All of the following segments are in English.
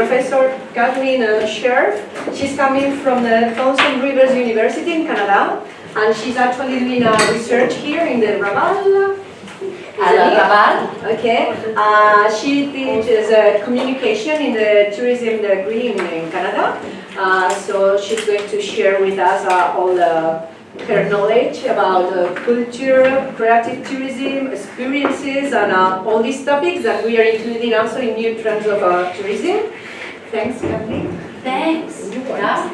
Professor Kathleen Scherf. She's coming from the Thompson Rivers University in Canada, and she's actually doing research here in the Raval. Okay. She teaches communication in the tourism degree in Canada. So she's going to share with us all her knowledge about culture, creative tourism, experiences, and all these topics that we are including also in new trends of tourism. Thanks, Kathleen. Thanks. Yeah.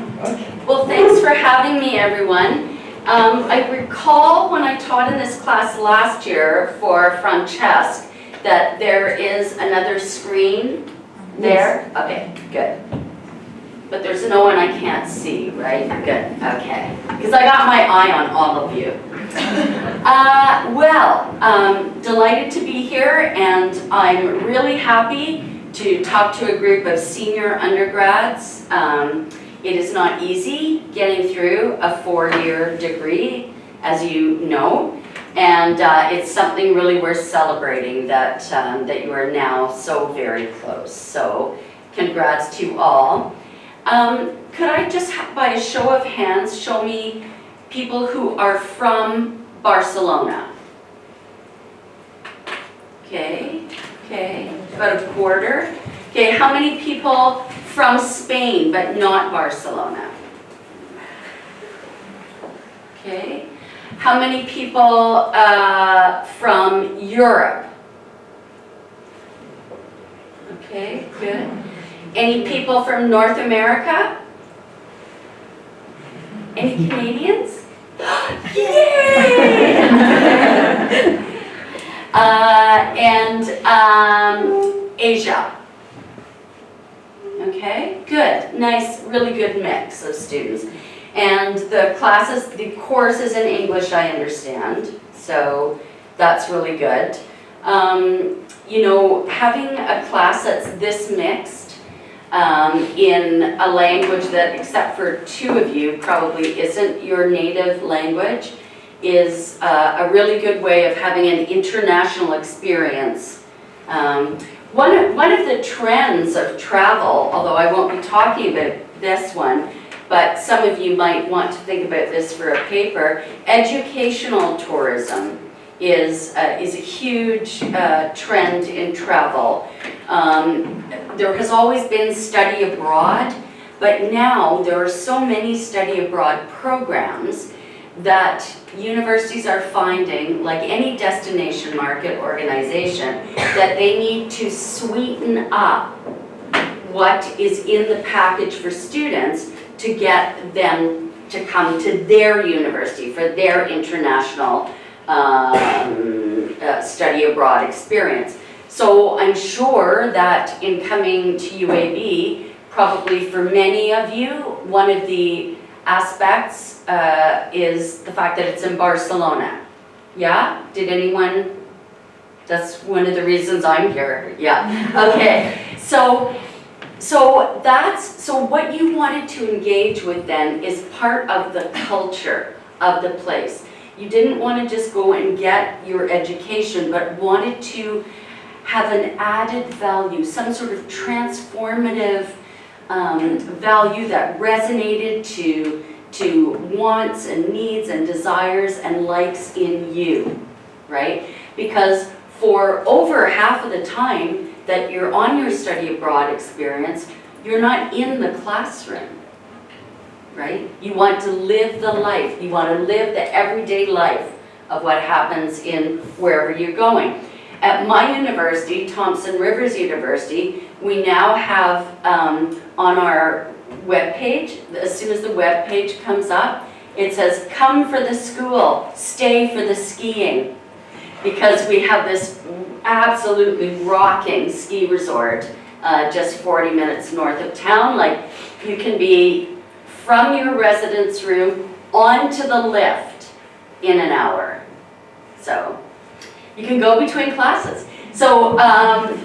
Well, thanks for having me, everyone. I recall when I taught in this class last year for Francesc that there is another screen there. Okay, good. But there's no one I can't see, right? Good, okay. Because I got my eye on all of you. Delighted to be here, and I'm really happy to talk to a group of senior undergrads. It is not easy getting through a 4-year degree, as you know, and it's something really worth celebrating that, that you are now so very close. So congrats to you all. Could I just, by a show of hands, show me people who are from Barcelona? Okay, about a quarter. Okay, how many people from Spain but not Barcelona? Okay, how many people from Europe? Okay, good. Any people from North America? Any Canadians? Yay! Asia. Okay, good. Nice, really good mix of students. And the classes, the course is in English, I understand. So that's really good. You know, having a class that's this mixed in a language that, except for 2 of you, probably isn't your native language, is a really good way of having an international experience. One of the trends of travel, although I won't be talking about this one, but some of you might want to think about this for a paper, educational tourism is a huge trend in travel. There has always been study abroad, but now there are so many study abroad programs that universities are finding, like any destination market organization, that they need to sweeten up what is in the package for students to get them to come to their university for their international study abroad experience. So I'm sure that in coming to UAB, probably for many of you, one of the aspects is the fact that it's in Barcelona. Yeah? Did anyone? That's one of the reasons I'm here. Yeah. Okay. So what you wanted to engage with then is part of the culture of the place. You didn't want to just go and get your education, but wanted to have an added value, some sort of transformative value that resonated to wants and needs and desires and likes in you, right? Because for over half of the time that you're on your study abroad experience, you're not in the classroom, right? You want to live the life. You want to live the everyday life of what happens in wherever you're going. At my university, Thompson Rivers University, we now have on our webpage, as soon as the webpage comes up, it says, "Come for the school, stay for the skiing," because we have this absolutely rocking ski resort just 40 minutes north of town. Like, you can be from your residence room onto the lift in an hour. So you can go between classes. So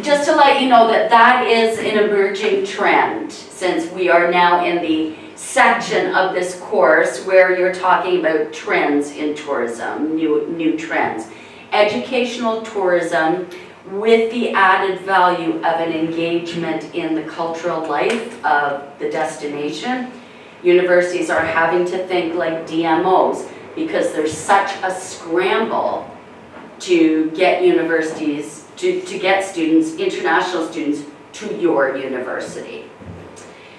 just to let you know that that is an emerging trend, since we are now in the section of this course where you're talking about trends in tourism, new trends. Educational tourism, with the added value of an engagement in the cultural life of the destination. Universities are having to think like DMOs because there's such a scramble to get universities, to get students, international students, to your university.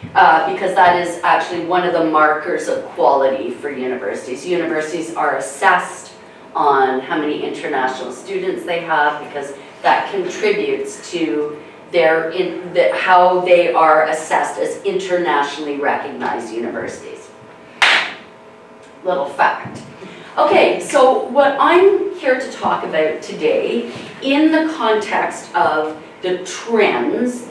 Because that is actually one of the markers of quality for universities. Universities are assessed on how many international students they have because that contributes to how they are assessed as internationally recognized universities. Little fact. Okay, so what I'm here to talk about today, in the context of the trends,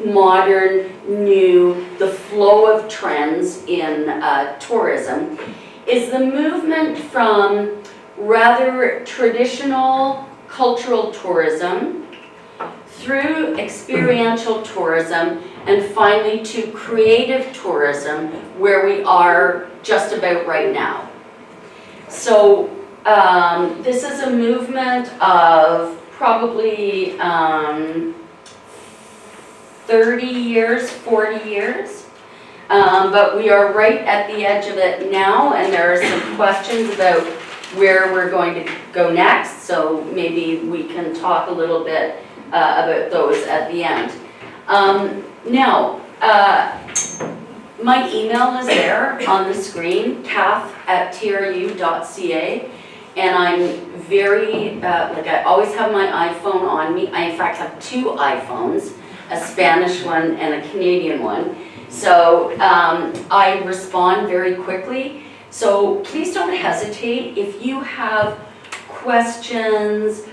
modern, new, the flow of trends in tourism, is the movement from rather traditional cultural tourism through experiential tourism and finally to creative tourism, where we are just about right now. So this is a movement of probably 30 years, 40 years, but we are right at the edge of it now, and there are some questions about where we're going to go next, so maybe we can talk a little bit about those at the end. Now, my email is there on the screen, kath@tru.ca, and I'm very, like I always have my iPhone on me. I in fact have 2 iPhones, a Spanish one and a Canadian one. So I respond very quickly. So please don't hesitate. If you have questions,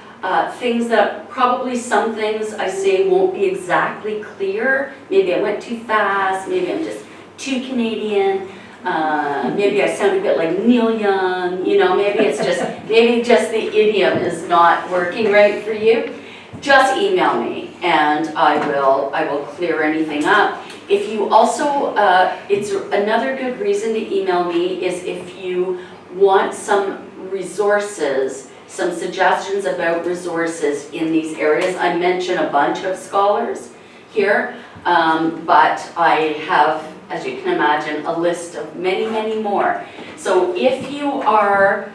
things that probably some things I say won't be exactly clear. Maybe I went too fast, maybe I'm just too Canadian, maybe I sound a bit like Neil Young, you know, maybe it's just, maybe just the idiom is not working right for you. Just email me and I will clear anything up. If you also, it's another good reason to email me is if you want some resources, some suggestions about resources in these areas. I mention a bunch of scholars here, but I have, as you can imagine, a list of many, many more. So if you are,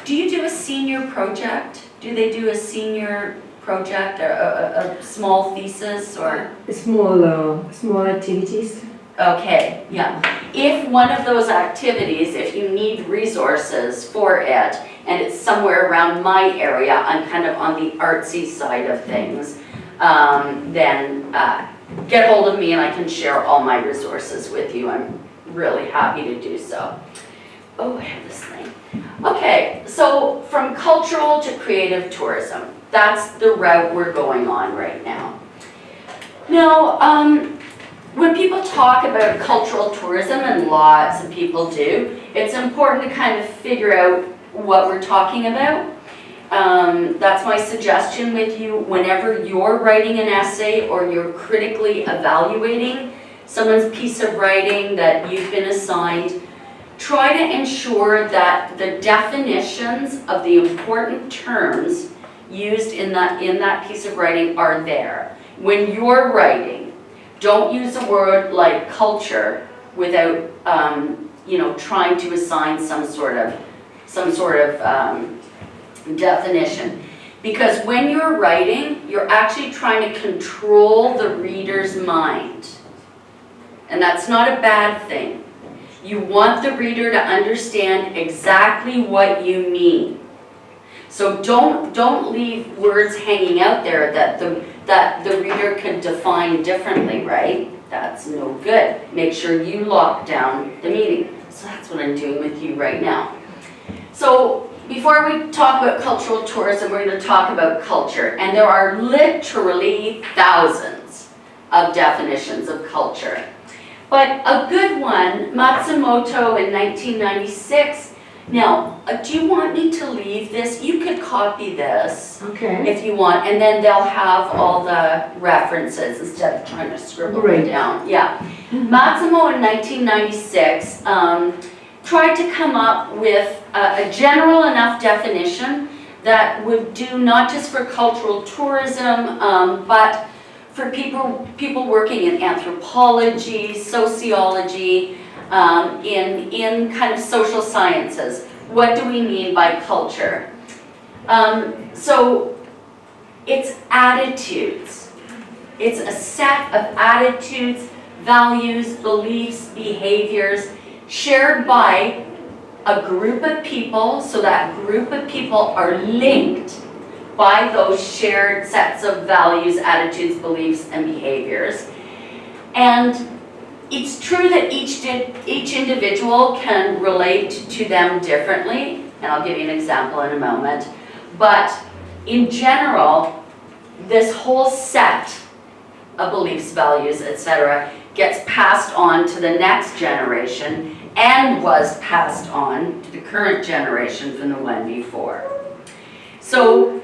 do you do a senior project? Do they do a senior project, or a small thesis, or? Small activities. Okay, yeah. If one of those activities, if you need resources for it, and it's somewhere around my area, I'm kind of on the artsy side of things, then get hold of me and I can share all my resources with you. I'm really happy to do so. Oh, I have this thing. Okay, so from cultural to creative tourism. That's the route we're going on right now. Now, when people talk about cultural tourism, and lots of people do, it's important to kind of figure out what we're talking about. That's my suggestion with you. Whenever you're writing an essay or you're critically evaluating someone's piece of writing that you've been assigned, try to ensure that the definitions of the important terms used in that piece of writing are there. When you're writing, don't use a word like culture without trying to assign some sort of definition. Because when you're writing, you're actually trying to control the reader's mind. And that's not a bad thing. You want the reader to understand exactly what you mean. So don't leave words hanging out there that the reader can define differently, right? That's no good. Make sure you lock down the meaning. So that's what I'm doing with you right now. So before we talk about cultural tourism, we're going to talk about culture. And there are literally thousands of definitions of culture. But a good one, Matsumoto in 1996. Now, do you want me to leave this? You could copy this if you want, and then they'll have all the references instead of trying to scribble it down. Yeah. Matsumoto in 1996 tried to come up with a general enough definition that would do not just for cultural tourism, but for people working in anthropology, sociology, in kind of social sciences. What do we mean by culture? So it's attitudes. It's a set of attitudes, values, beliefs, behaviors shared by a group of people, so that group of people are linked by those shared sets of values, attitudes, beliefs, and behaviors. And it's true that each individual can relate to them differently, and I'll give you an example in a moment. But in general, this whole set of beliefs, values, etc. gets passed on to the next generation and was passed on to the current generation from the one before. So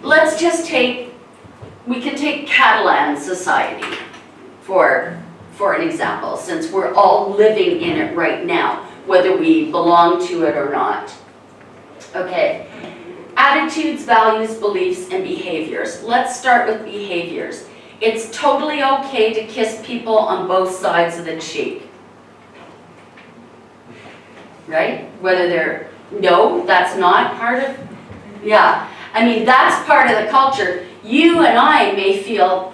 let's just we can take Catalan society for an example, since we're all living in it right now, whether we belong to it or not. Okay, attitudes, values, beliefs, and behaviors. Let's start with behaviors. It's totally okay to kiss people on both sides of the cheek. Right? Whether they're, no, that's not part of, yeah. I mean, that's part of the culture. You and I may feel,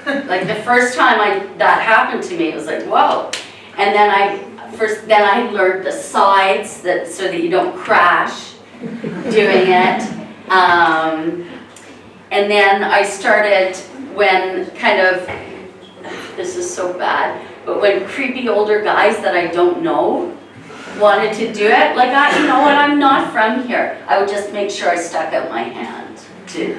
like the first time that happened to me, it was like, whoa. And then I learned the sides so that you don't crash doing it. And then I started when this is so bad, but when creepy older guys that I don't know wanted to do it, like, you know what, I'm not from here. I would just make sure I stuck out my hand to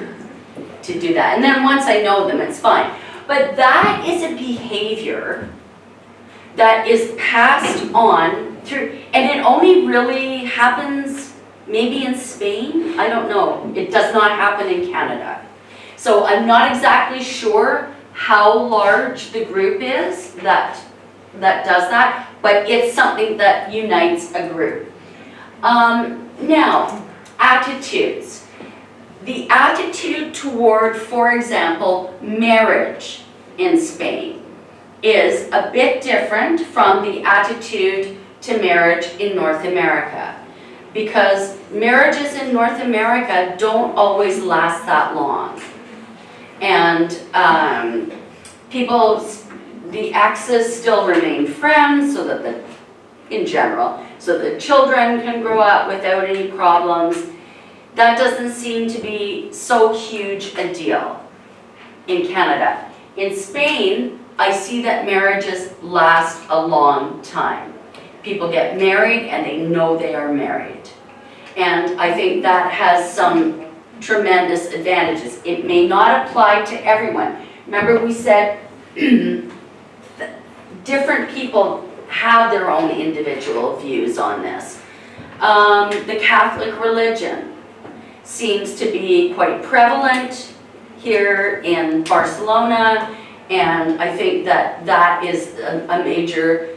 do that. And then once I know them, it's fine. But that is a behavior that is passed on through, and it only really happens maybe in Spain, I don't know. It does not happen in Canada. So I'm not exactly sure how large the group is that does that, but it's something that unites a group. Now, attitudes. The attitude toward, for example, marriage in Spain is a bit different from the attitude to marriage in North America, because marriages in North America don't always last that long. And the exes still remain friends, so that in general, so the children can grow up without any problems. That doesn't seem to be so huge a deal in Canada. In Spain, I see that marriages last a long time. People get married and they know they are married. And I think that has some tremendous advantages. It may not apply to everyone. Remember we said different people have their own individual views on this. The Catholic religion seems to be quite prevalent here in Barcelona, and I think that is a major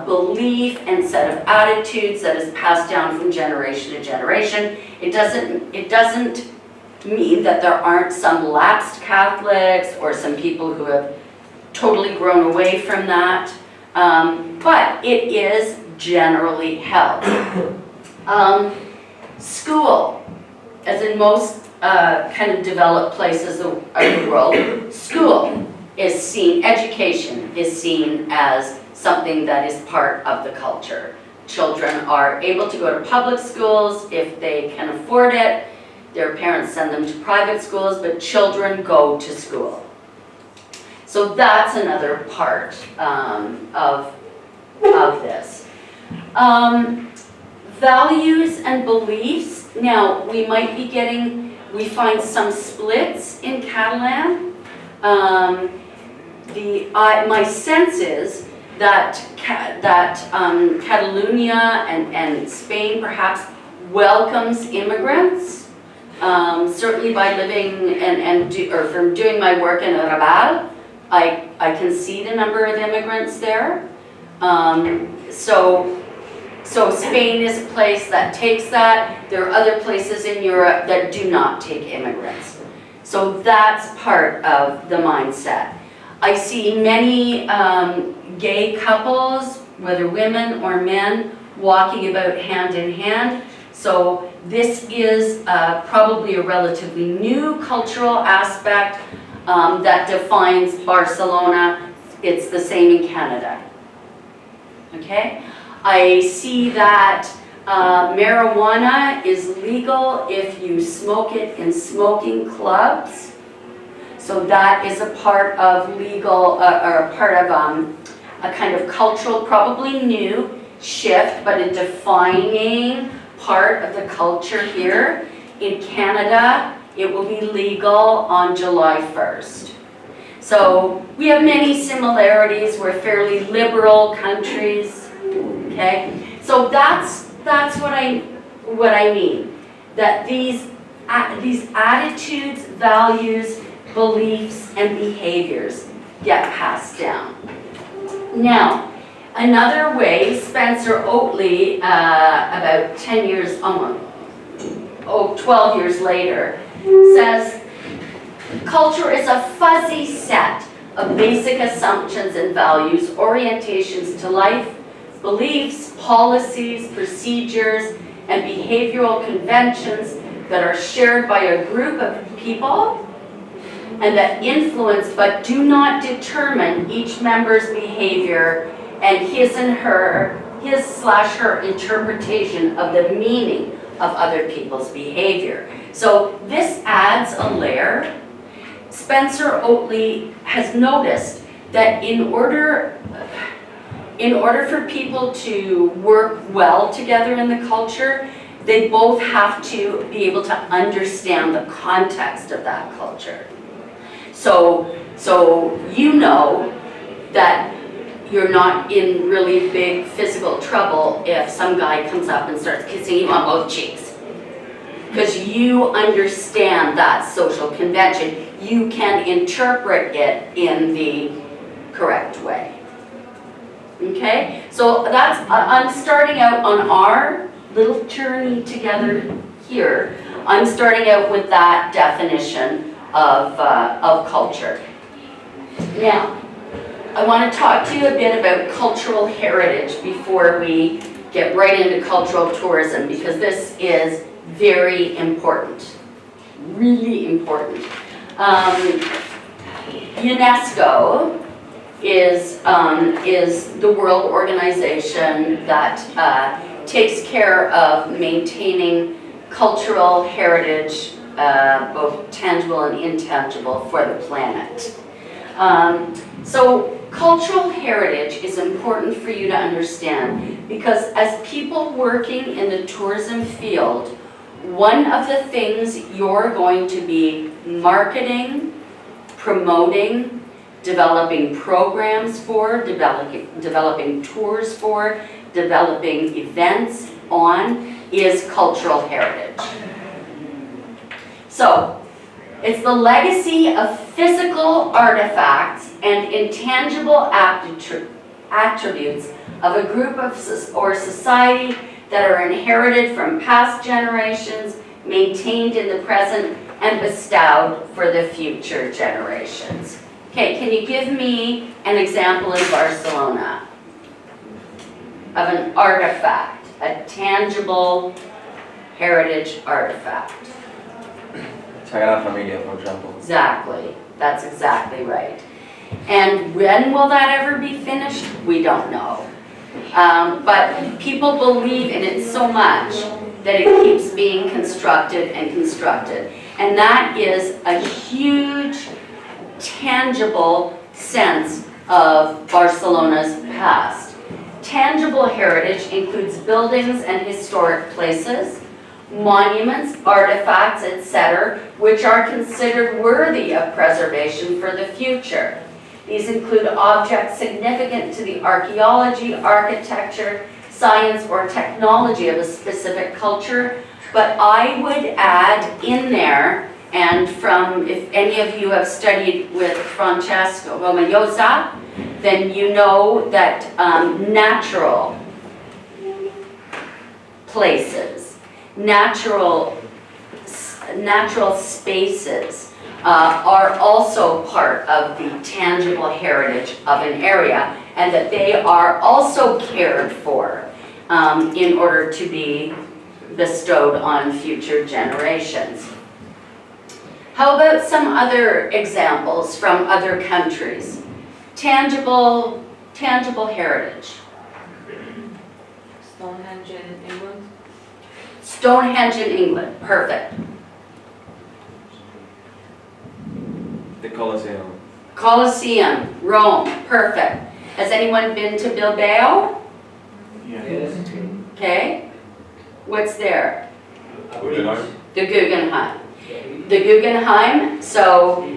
belief and set of attitudes that is passed down from generation to generation. It doesn't mean that there aren't some lapsed Catholics or some people who have totally grown away from that, but it is generally held. School. As in most kind of developed places of the world, school is seen, education is seen as something that is part of the culture. Children are able to go to public schools if they can afford it. Their parents send them to private schools, but children go to school. So that's another part of this. Values and beliefs. Now, we find some splits in Catalan. My sense is that Catalonia and Spain perhaps welcomes immigrants, certainly by living or from doing my work in Raval. I can see the number of immigrants there. So So Spain is a place that takes that. There are other places in Europe that do not take immigrants. So that's part of the mindset. I see many gay couples, whether women or men, walking about hand in hand. So this is probably a relatively new cultural aspect that defines Barcelona. It's the same in Canada. Okay? I see that marijuana is legal if you smoke it in smoking clubs. So that is a part of legal, or a part of a kind of cultural, probably new shift, but a defining part of the culture here. In Canada, it will be legal on July 1st. So we have many similarities. We're fairly liberal countries, okay? So that's what I mean. That these attitudes, values, beliefs, and behaviors get passed down. Now, another way, Spencer Oatley, about 10 years, 12 years later, says, culture is a fuzzy set of basic assumptions and values, orientations to life, beliefs, policies, procedures, and behavioral conventions that are shared by a group of people and that influence but do not determine each member's behavior and his/her interpretation of the meaning of other people's behavior. So this adds a layer. Spencer Oatley has noticed that in order for people to work well together in the culture, they both have to be able to understand the context of that culture. So you know that you're not in really big physical trouble if some guy comes up and starts kissing you on both cheeks. Because you understand that social convention. You can interpret it in the correct way. Okay? So that's, I'm starting out on our little journey together here. I'm starting out with that definition of culture. Now, I want to talk to you a bit about cultural heritage before we get right into cultural tourism, because this is very important, really important. UNESCO is the world organization that takes care of maintaining cultural heritage, both tangible and intangible, for the planet. So cultural heritage is important for you to understand, because as people working in the tourism field, one of the things you're going to be marketing, promoting, developing programs for, developing tours for, developing events on, is cultural heritage. So, it's the legacy of physical artifacts and intangible attributes of a group of or society that are inherited from past generations, maintained in the present, and bestowed for the future generations. Okay, can you give me an example in Barcelona of an artifact, a tangible heritage artifact? Sagrada Familia, for example. Exactly, that's exactly right. And when will that ever be finished? We don't know. But people believe in it so much that it keeps being constructed and constructed. And that is a huge, tangible sense of Barcelona's past. Tangible heritage includes buildings and historic places, monuments, artifacts, etc., which are considered worthy of preservation for the future. These include objects significant to the archaeology, architecture, science, or technology of a specific culture. But I would add in there, and from, if any of you have studied with Francesco Romagnoli, then you know that natural places, natural spaces are also part of the tangible heritage of an area, and that they are also cared for in order to be bestowed on future generations. How about some other examples from other countries? Tangible heritage. Stonehenge in England. Stonehenge in England, perfect. The Colosseum. Colosseum, Rome, perfect. Has anyone been to Bilbao? Yes. Okay. What's there? Guggenheim. The Guggenheim. The Guggenheim, so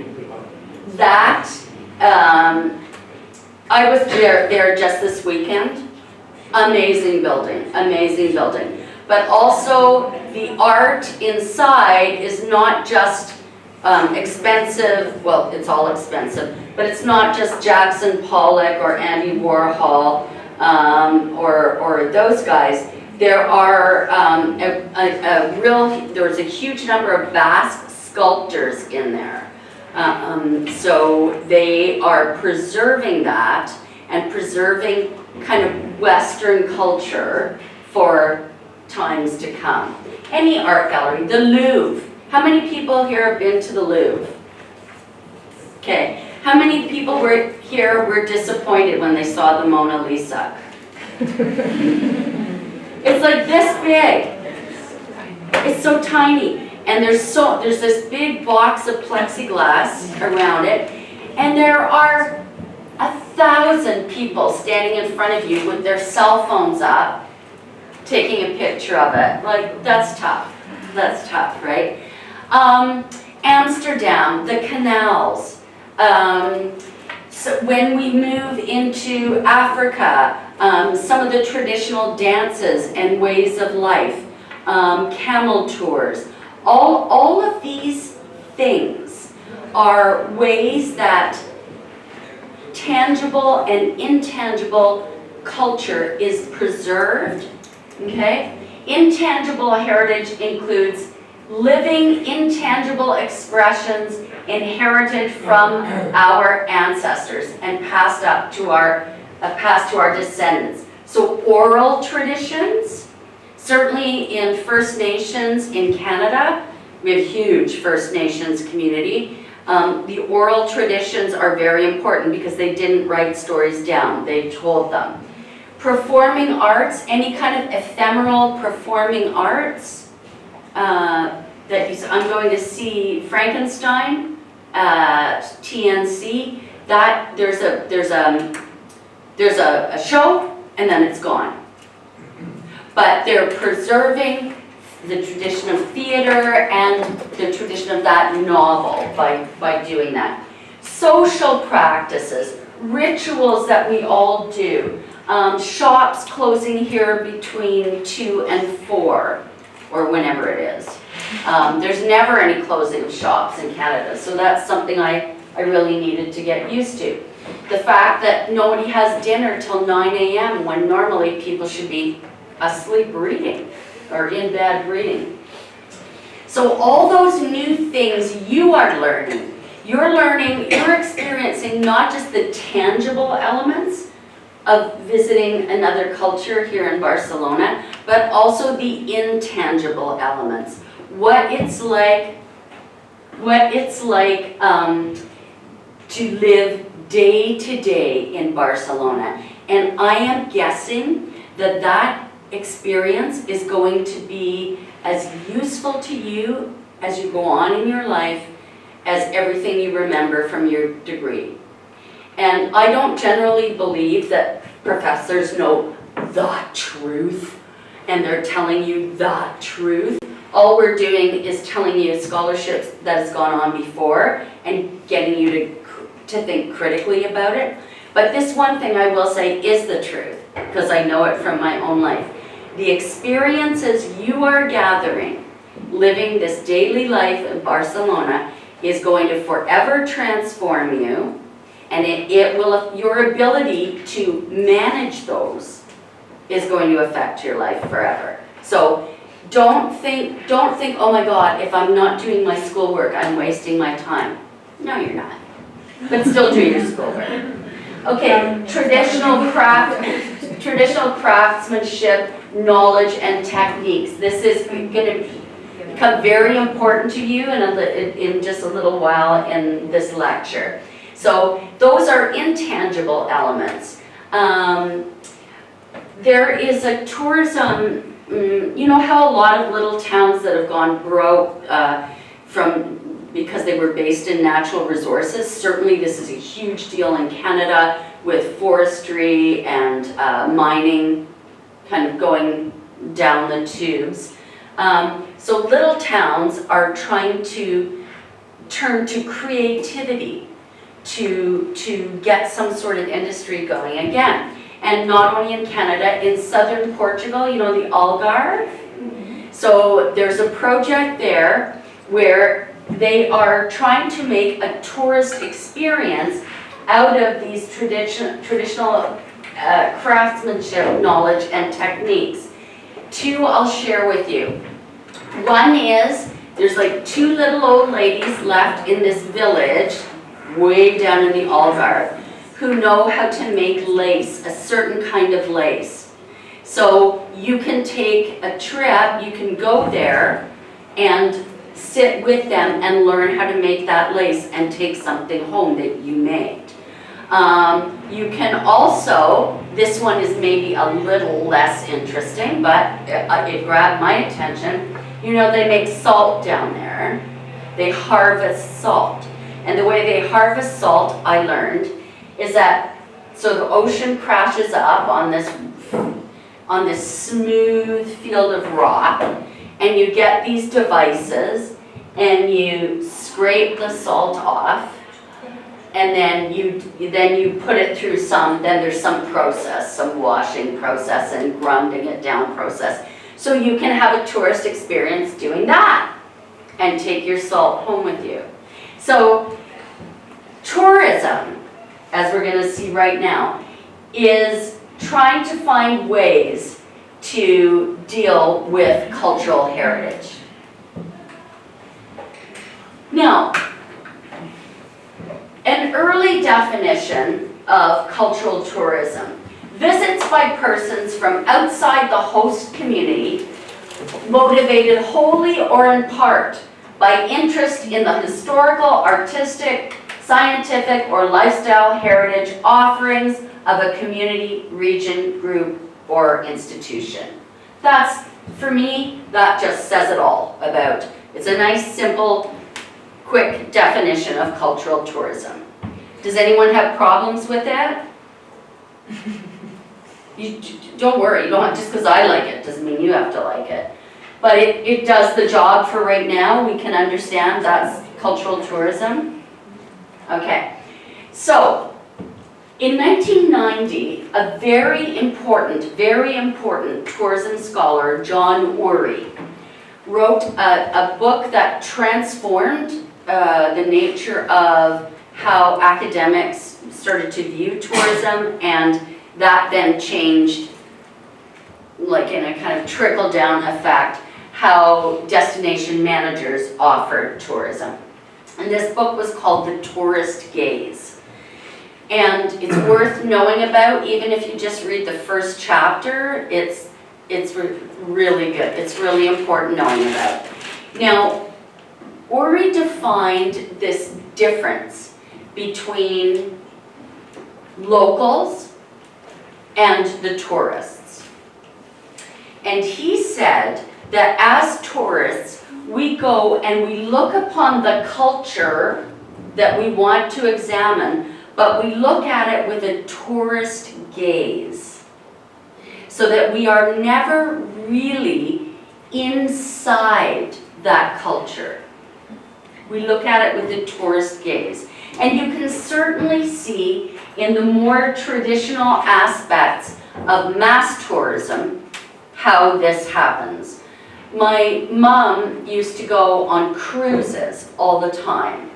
that, I was there just this weekend. Amazing building, amazing building. But also the art inside is not just expensive, well, it's all expensive, but it's not just Jackson Pollock or Andy Warhol or those guys. There are there's a huge number of Basque sculptors in there. So they are preserving that and preserving kind of Western culture for times to come. Any art gallery, the Louvre. How many people here have been to the Louvre? Okay. How many people were disappointed when they saw the Mona Lisa? It's like this big. It's so tiny. And there's this big box of plexiglass around it, and there are 1,000 people standing in front of you with their cell phones up, taking a picture of it. Like, that's tough. That's tough, right? Amsterdam, the canals. So when we move into Africa, some of the traditional dances and ways of life, camel tours, all of these things are ways that tangible and intangible culture is preserved, okay? Intangible heritage includes living intangible expressions inherited from our ancestors and passed to our descendants. So oral traditions, certainly in First Nations in Canada, we have a huge First Nations community. The oral traditions are very important because they didn't write stories down, they told them. Performing arts, any kind of ephemeral performing arts, I'm going to see Frankenstein at TNC. That there's a show and then it's gone. But they're preserving the tradition of theater and the tradition of that novel by doing that. Social practices, rituals that we all do. Shops closing here between 2 and 4, or whenever it is. There's never any closing of shops in Canada, so that's something I really needed to get used to. The fact that nobody has dinner till 9 a.m. when normally people should be asleep reading or in bed reading. So all those new things you are learning, you're experiencing not just the tangible elements of visiting another culture here in Barcelona, but also the intangible elements. What it's like to live day to day in Barcelona. And I am guessing that experience is going to be as useful to you as you go on in your life as everything you remember from your degree. And I don't generally believe that professors know the truth and they're telling you the truth. All we're doing is telling you scholarships that has gone on before and getting you to think critically about it. But this one thing I will say is the truth, because I know it from my own life. The experiences you are gathering, living this daily life in Barcelona, is going to forever transform you, and your ability to manage those is going to affect your life forever. So don't think, oh my God, if I'm not doing my schoolwork, I'm wasting my time. No, you're not. But still do your schoolwork. Okay, traditional craftsmanship, knowledge and techniques. This is going to become very important to you in just a little while in this lecture. So those are intangible elements. There is a tourism, you know how a lot of little towns that have gone broke because they were based in natural resources? Certainly this is a huge deal in Canada with forestry and mining kind of going down the tubes. So little towns are trying to turn to creativity to get some sort of industry going again. And not only in Canada, in southern Portugal, you know, the Algarve. So there's a project there where they are trying to make a tourist experience out of these traditional craftsmanship knowledge and techniques. Two I'll share with you. One is, there's like two little old ladies left in this village, way down in the Algarve, who know how to make lace, a certain kind of lace. So you can take a trip, you can go there and sit with them and learn how to make that lace and take something home that you made. You can also, this one is maybe a little less interesting, but it grabbed my attention. You know, they make salt down there. They harvest salt. And the way they harvest salt, I learned, is that, so the ocean crashes up on this smooth field of rock, and you get these devices, and you scrape the salt off, and then you put it through there's some process, some washing process and grinding it down process. So you can have a tourist experience doing that, and take your salt home with you. So tourism, as we're going to see right now, is trying to find ways to deal with cultural heritage. Now, an early definition of cultural tourism: visits by persons from outside the host community, motivated wholly or in part by interest in the historical, artistic, scientific, or lifestyle heritage offerings of a community, region, group, or institution. That's, for me, that just says it all about. It's a nice, simple, quick definition of cultural tourism. Does anyone have problems with that? Don't worry, you don't have, just because I like it doesn't mean you have to like it. But it does the job for right now. We can understand that's cultural tourism. Okay, so in 1990, a very important tourism scholar, John Ury, wrote a book that transformed the nature of how academics started to view tourism, and that then changed, like in a kind of trickle-down effect, how destination managers offered tourism. And this book was called The Tourist Gaze. And it's worth knowing about, even if you just read the first chapter, it's really good. It's really important knowing about. Now, Ury defined this difference between locals and the tourists. And he said that as tourists, we go and we look upon the culture that we want to examine, but we look at it with a tourist gaze, so that we are never really inside that culture. We look at it with a tourist gaze. And you can certainly see in the more traditional aspects of mass tourism how this happens. My mom used to go on cruises all the time.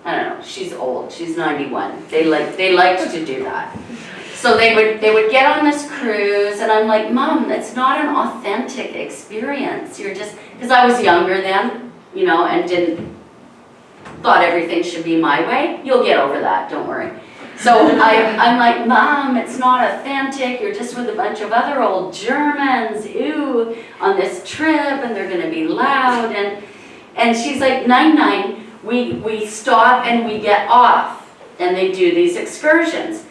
I don't know, she's old, she's 91. They liked to do that. So they would get on this cruise, and I'm like, Mom, it's not an authentic experience. You're just, because I was younger then, you know, and thought everything should be my way. You'll get over that, don't worry. So I'm like, Mom, it's not authentic. You're just with a bunch of other old Germans, ew, on this trip, and they're gonna be loud. And she's like, 9, we stop and we get off, and they do these excursions.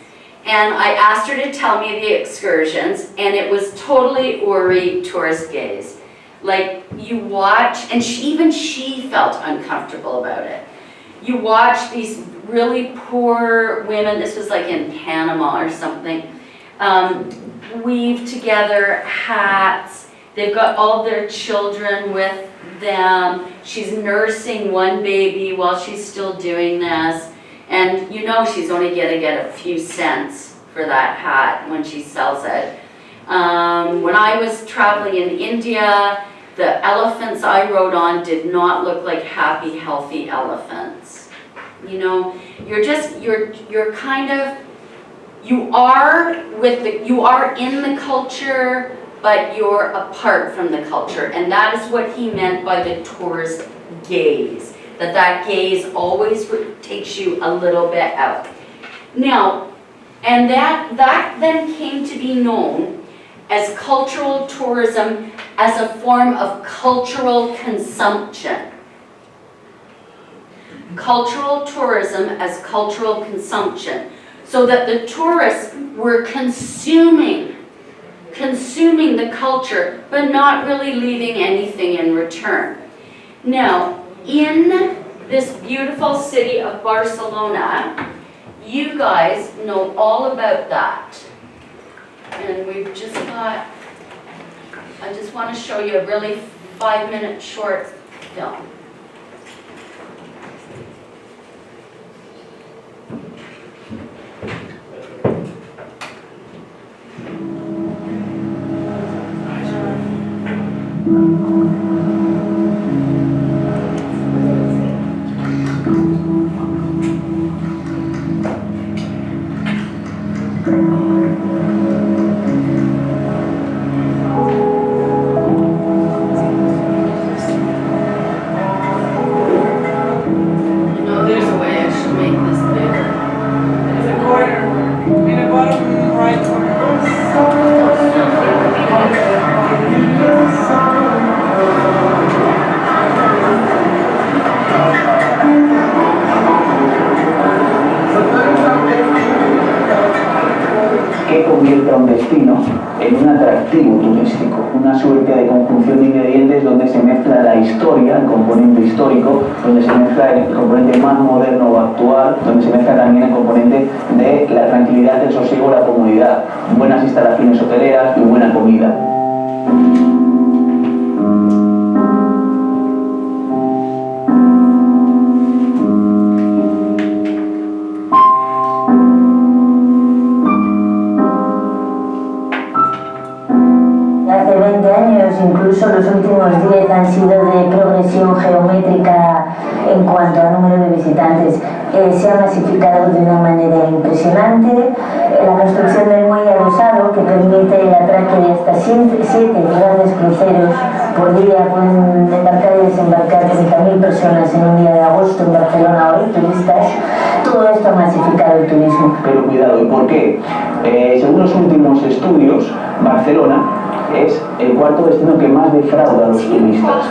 And I asked her to tell me the excursions, and it was totally Uri tourist gaze. Like, you watch, and even she felt uncomfortable about it. You watch these really poor women, this was like in Panama or something, weave together hats. They've got all their children with them. She's nursing one baby while she's still doing this. And you know she's only going to get a few cents for that hat when she sells it. When I was traveling in India, the elephants I rode on did not look like happy, healthy elephants. You know, you're kind of, you are in the culture, but you're apart from the culture. And that is what he meant by the tourist gaze. That gaze always takes you a little bit out. Now, and that then came to be known as cultural tourism as a form of cultural consumption. Cultural tourism as cultural consumption. So that the tourists were consuming the culture, but not really leaving anything in return. Now, in this beautiful city of Barcelona, you guys know all about that. And we've just got, I just want to show you a really 5-minute short film. Una suerte de conjunción de ingredientes donde se mezcla la historia, el componente histórico, donde se mezcla el componente más moderno o actual, donde se mezcla también el componente de la tranquilidad, el sosiego, la comodidad, buenas instalaciones hoteleras y buena comida. Incluso los últimos 10 han sido de progresión geométrica en cuanto a número de visitantes. Se ha masificado de una manera impresionante. La construcción del muelle adosado, que permite el atraque de hasta 7 grandes cruceros por día, pueden embarcar y desembarcar 30.000 personas en un día de agosto en Barcelona hoy, turistas. Todo esto ha masificado el turismo. Pero cuidado, ¿y por qué? Según los últimos estudios, Barcelona es el cuarto destino que más defrauda a los turistas.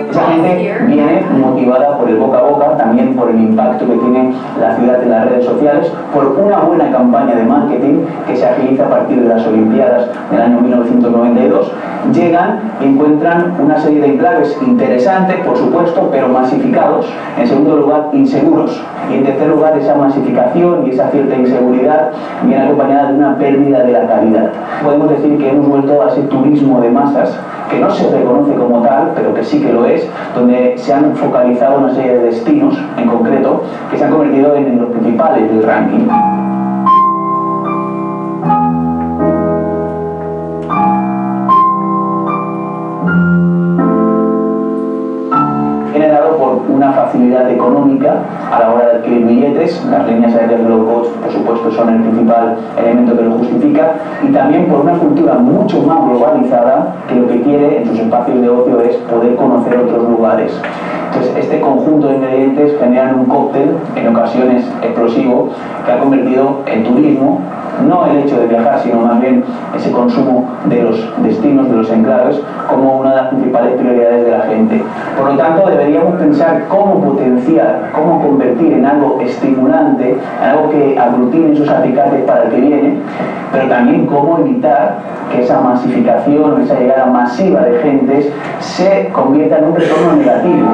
Esa gente viene motivada por el boca a boca, también por el impacto que tiene la ciudad en las redes sociales, por una buena campaña de marketing que se agiliza a partir de las Olimpiadas del año 1992. Llegan y encuentran una serie de enclaves interesantes, por supuesto, pero masificados. En segundo lugar, inseguros. Y en tercer lugar, esa masificación y esa cierta inseguridad viene acompañada de una pérdida de la calidad. Podemos decir que hemos vuelto a ese turismo de masas, que no se reconoce como tal, pero que sí que lo es, donde se han focalizado una serie de destinos, en concreto, que se han convertido en los principales del ranking. Generado por una facilidad seguridad económica a la hora de adquirir billetes. Las líneas aéreas low cost, por supuesto, son el principal elemento que lo justifica, y también por una cultura mucho más globalizada que lo que quiere en sus espacios de ocio es poder conocer otros lugares. Entonces, este conjunto de ingredientes generan un cóctel, en ocasiones explosivo, que ha convertido el turismo, no el hecho de viajar, sino más bien ese consumo de los destinos, de los enclaves, como una de las principales prioridades de la gente. Por lo tanto, deberíamos pensar cómo potenciar, cómo convertir en algo estimulante, en algo que aglutine esos acicates para el que viene, pero también cómo evitar que esa masificación, esa llegada masiva de gentes se convierta en un retorno negativo.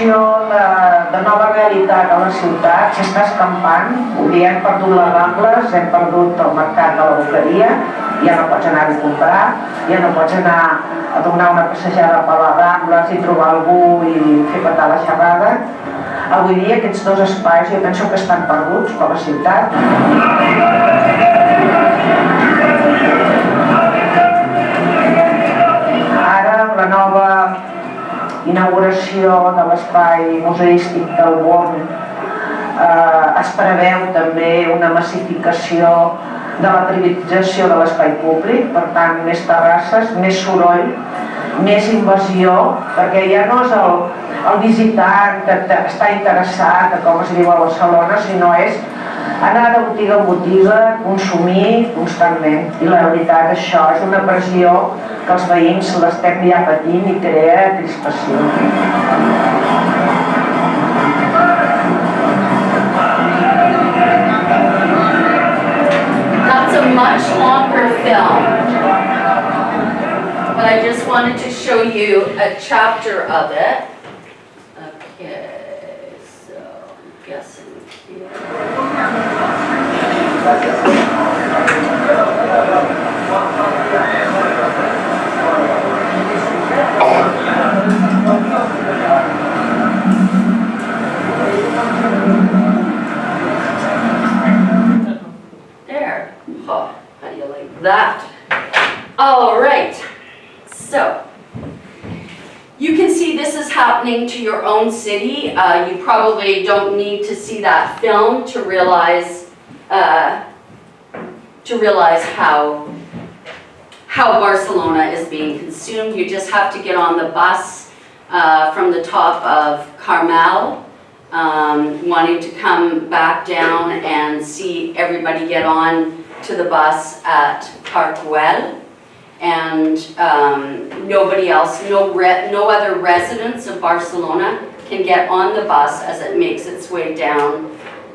De nova realitat a la ciutat s'està escampant. Vull dir, hem perdut les Rambles, hem perdut el mercat de la Boqueria, ja no pots anar a comprar, ja no pots anar a donar una passejada per les Rambles i trobar algú i fer petar la xerrada. Avui dia aquests dos espais jo penso que estan perduts per la ciutat. Ara, amb la nova inauguració de l'espai museístic del Born, es preveu també una massificació de la privatització de l'espai públic, per tant, més terrasses, més soroll, més invasió, perquè ja no és el visitant que està interessat a com es viu a Barcelona, sinó és anar de botiga en botiga, consumir constantment. I la veritat, això és una pressió que els veïns l'estem ja patint i crea crispació. That's a much longer film, but I just wanted to show you a chapter of it. Okay, so I'm guessing here. There. Oh, how do you like that? All right. So, you can see this is happening to your own city. You probably don't need to see that film to realize how Barcelona is being consumed. You just have to get on the bus from the top of Carmel, wanting to come back down and see everybody get on to the bus at Parc Güell. And nobody else, no other residents of Barcelona can get on the bus as it makes its way down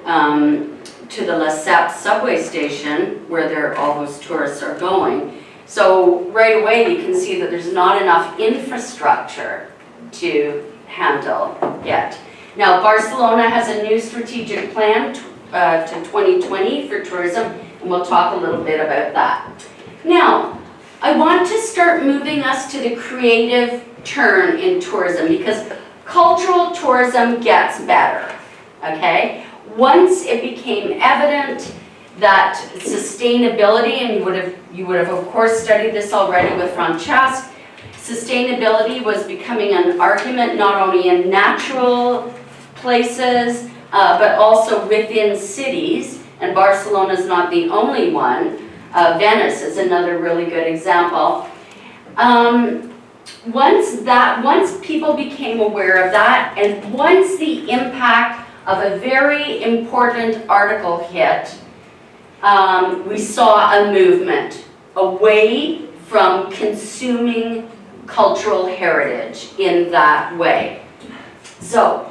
to the Lesseps subway station where all those tourists are going. So right away you can see that there's not enough infrastructure to handle yet. Now Barcelona has a new strategic plan to 2020 for tourism, and we'll talk a little bit about that. Now, I want to start moving us to the creative turn in tourism, because cultural tourism gets better, okay? Once it became evident that sustainability, and you would have of course studied this already with Francesc, sustainability was becoming an argument not only in natural places, but also within cities, and Barcelona is not the only one. Venice is another really good example. Once people became aware of that, and once the impact of a very important article hit, we saw a movement away from consuming cultural heritage in that way. So,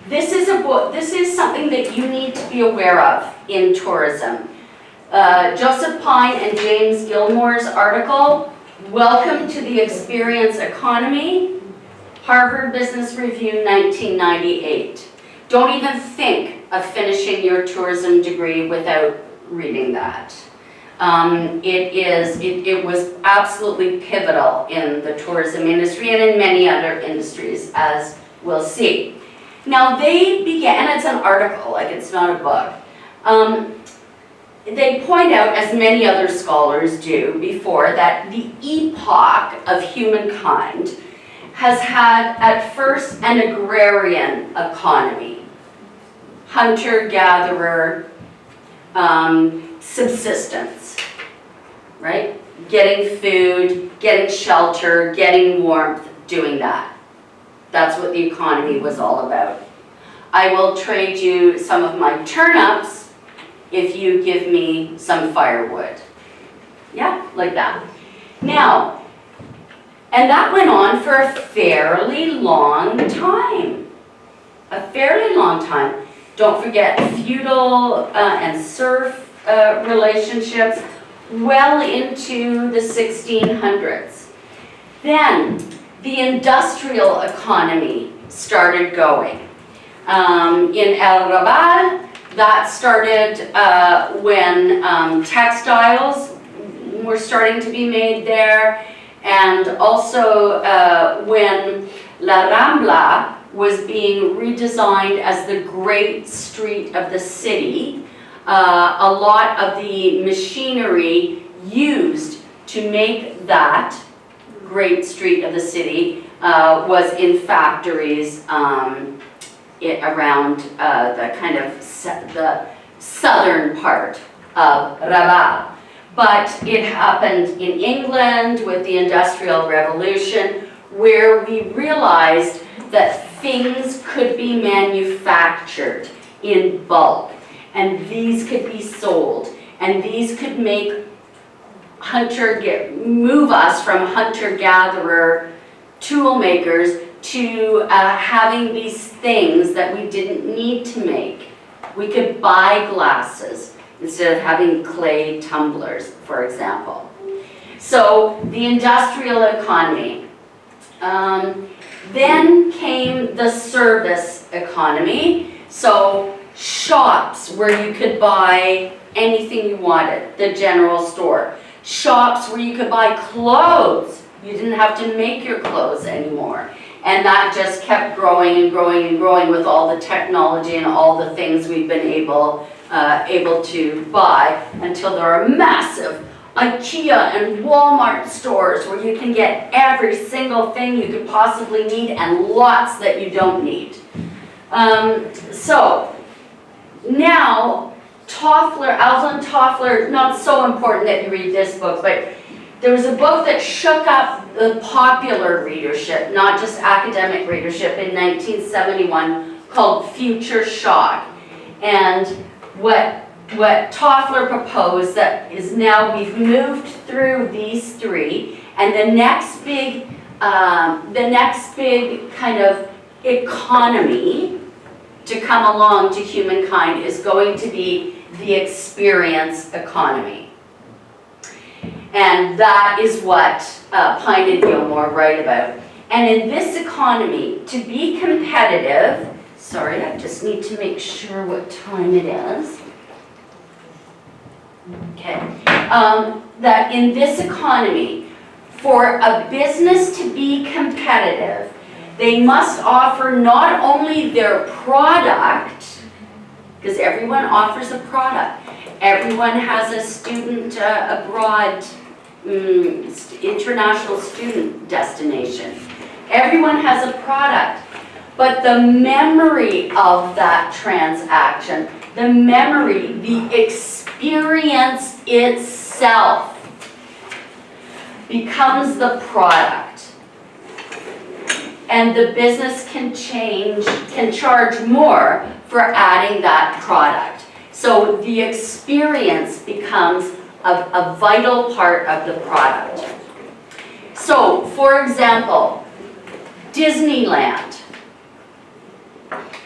this is something that you need to be aware of in tourism. Joseph Pine and James Gilmore's article, Welcome to the Experience Economy, Harvard Business Review, 1998. Don't even think of finishing your tourism degree without reading that. It was absolutely pivotal in the tourism industry and in many other industries, as we'll see. Now they began, and it's an article, like it's not a book. They point out, as many other scholars do before, that the epoch of humankind has had at first an agrarian economy. Hunter-gatherer, subsistence, right? Getting food, getting shelter, getting warmth, doing that. That's what the economy was all about. I will trade you some of my turnips if you give me some firewood. Yeah, like that. Now, and that went on for a fairly long time. A fairly long time. Don't forget feudal and serf relationships well into the 1600s. Then the industrial economy started going. In El Rabat, that started when textiles were starting to be made there, and also when La Rambla was being redesigned as the great street of the city. A lot of the machinery used to make that great street of the city was in factories around the kind of the southern part of Rabat. But it happened in England with the Industrial Revolution, where we realized that things could be manufactured in bulk, and these could be sold, and these could make move us from hunter-gatherer tool makers to having these things that we didn't need to make. We could buy glasses instead of having clay tumblers, for example. So the industrial economy. Then came the service economy. So shops where you could buy anything you wanted, the general store. Shops where you could buy clothes. You didn't have to make your clothes anymore. And that just kept growing and growing and growing with all the technology and all the things we've been able to buy, until there are massive IKEA and Walmart stores where you can get every single thing you could possibly need and lots that you don't need. So now Alvin Toffler, not so important that you read this book, but there was a book that shook up the popular readership, not just academic readership, in 1971 called Future Shock. And what Toffler proposed that is now we've moved through these three, and the next big kind of economy to come along to humankind is going to be the experience economy. And that is what Pine and Gilmore write about. And in this economy, to be competitive, sorry, I just need to make sure what time it is. Okay. That in this economy, for a business to be competitive, they must offer not only their product, because everyone offers a product. Everyone has a student abroad, international student destination. Everyone has a product. But the memory of that transaction, the memory, the experience itself becomes the product. And the business can charge more for adding that product. So the experience becomes a vital part of the product. So, for example, Disneyland.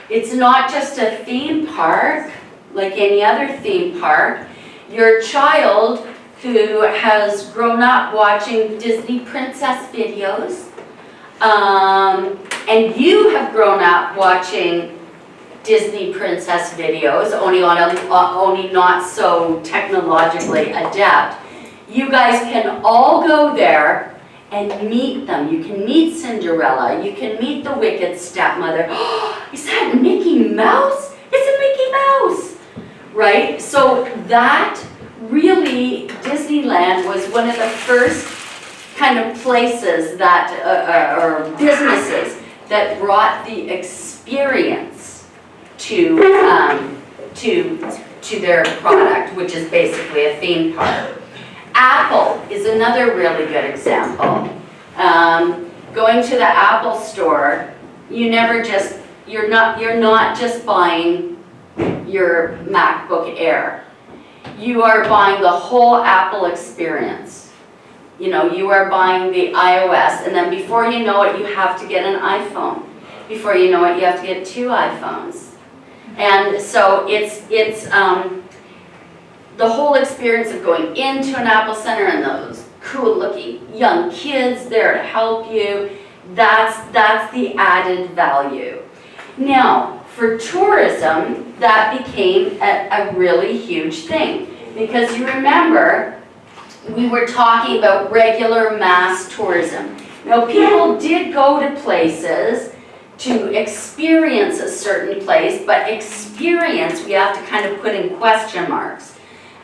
It's not just a theme park like any other theme park. Your child who has grown up watching Disney princess videos, and you have grown up watching Disney princess videos, only not so technologically adept. You guys can all go there and meet them. You can meet Cinderella, you can meet the wicked stepmother. Is that Mickey Mouse? It's a Mickey Mouse, right? So that really, Disneyland was one of the first kind of places that, or businesses that brought the experience to their product, which is basically a theme park. Apple is another really good example. Going to the Apple store, you're not just buying your MacBook Air. You are buying the whole Apple experience. You know, you are buying the iOS, and then before you know it, you have to get an iPhone. Before you know it, you have to get 2 iPhones. And so it's the whole experience of going into an Apple Center and those cool looking young kids there to help you, that's the added value. Now, for tourism, that became a really huge thing, because you remember, we were talking about regular mass tourism. Now, people did go to places to experience a certain place, but experience, we have to kind of put in question marks,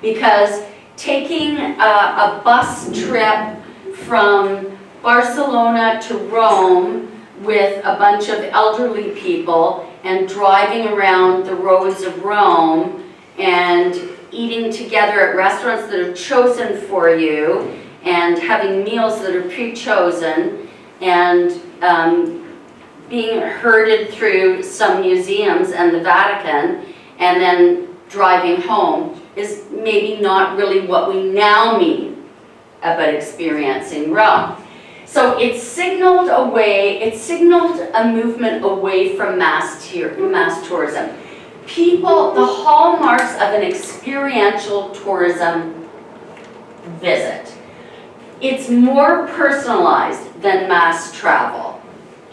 because taking a bus trip from Barcelona to Rome with a bunch of elderly people and driving around the roads of Rome and eating together at restaurants that are chosen for you and having meals that are pre-chosen and being herded through some museums and the Vatican and then driving home is maybe not really what we now mean about experiencing Rome. So it signaled a movement away from mass tourism. People, the hallmarks of an experiential tourism visit. It's more personalized than mass travel,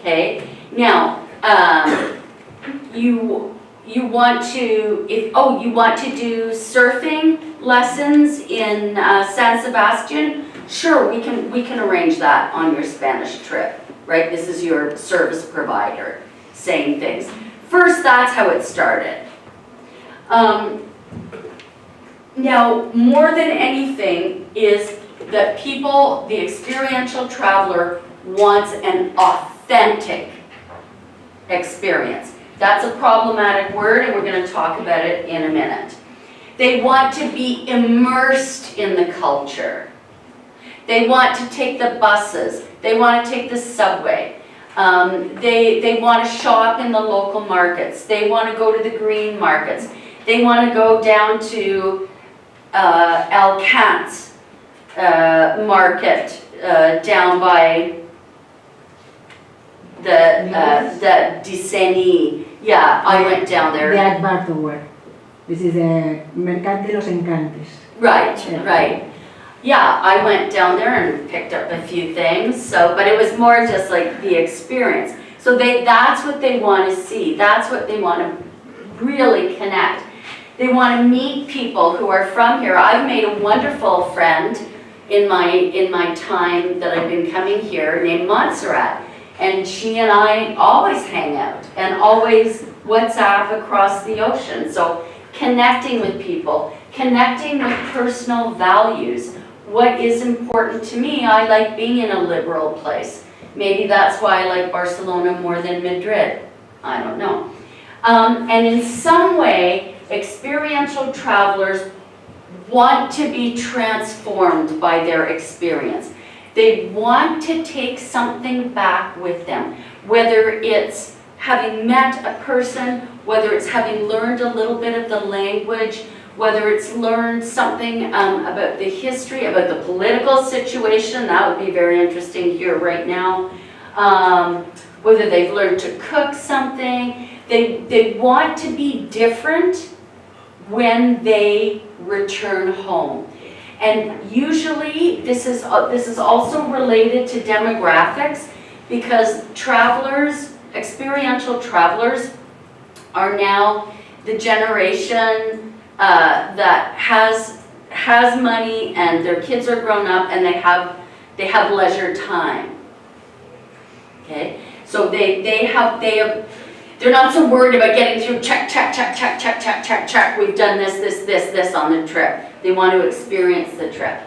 okay? Now, you want to do surfing lessons in San Sebastian? Sure, we can arrange that on your Spanish trip, right? This is your service provider saying things. First, that's how it started. Now, more than anything is that people, the experiential traveler, wants an authentic experience. That's a problematic word, and we're going to talk about it in a minute. They want to be immersed in the culture. They want to take the buses. They want to take the subway. They want to shop in the local markets. They want to go to the green markets. They want to go down to Alcant's market down by the Diceni. Yeah, I went down there. The Art Bartower. This is a Mercat de los Encantes. Right, right. Yeah, I went down there and picked up a few things. So, but it was more just like the experience. So that's what they want to see. That's what they want to really connect. They want to meet people who are from here. I've made a wonderful friend in my time that I've been coming here named Montserrat. And she and I always hang out and always WhatsApp across the ocean. So connecting with people, connecting with personal values. What is important to me? I like being in a liberal place. Maybe that's why I like Barcelona more than Madrid. I don't know. And in some way, experiential travelers want to be transformed by their experience. They want to take something back with them, whether it's having met a person, whether it's having learned a little bit of the language, whether it's learned something about the history, about the political situation. That would be very interesting here right now. Whether they've learned to cook something. They want to be different when they return home. And usually this is also related to demographics, because travelers, experiential travelers, are now the generation that has money and their kids are grown up and they have leisure time. Okay, so they're not so worried about getting through check. We've done this on the trip. They want to experience the trip.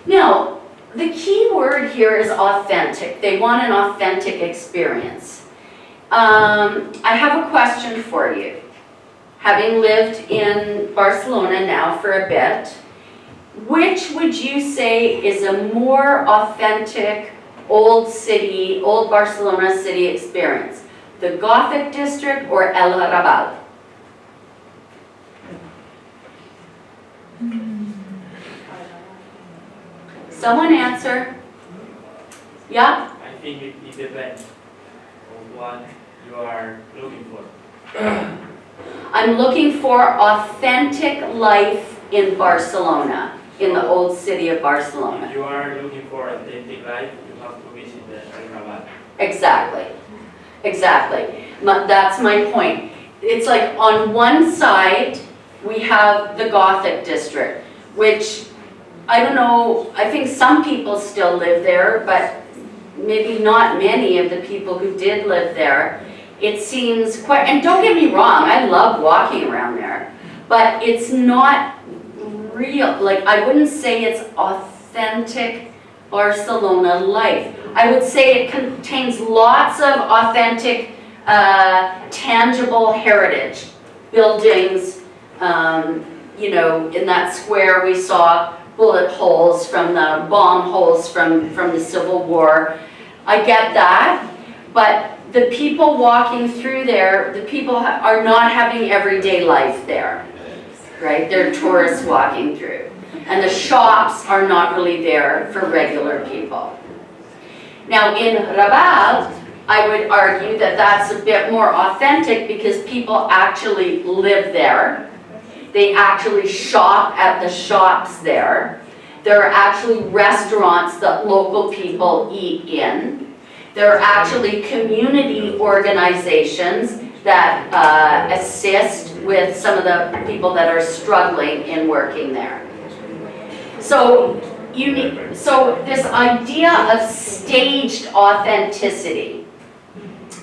Now, the key word here is authentic. They want an authentic experience. I have a question for you. Having lived in Barcelona now for a bit, which would you say is a more authentic old Barcelona city experience? The Gothic district or El Raval? Someone answer. Yeah? I think it depends on what you are looking for. I'm looking for authentic life in Barcelona, in the old city of Barcelona. If you are looking for authentic life, you have to visit the Raval. Exactly. That's my point. It's like on one side, we have the Gothic district, which, I don't know, I think some people still live there, but maybe not many of the people who did live there. It seems quite, and don't get me wrong, I love walking around there, but it's not real, like I wouldn't say it's authentic Barcelona life. I would say it contains lots of authentic, tangible heritage, buildings, you know, in that square we saw bullet holes from the bomb holes from the Civil War. I get that, but the people walking through there, the people are not having everyday life there, right? They're tourists walking through. And the shops are not really there for regular people. Now in Raval, I would argue that that's a bit more authentic because people actually live there. They actually shop at the shops there. There are actually restaurants that local people eat in. There are actually community organizations that assist with some of the people that are struggling in working there. So this idea of staged authenticity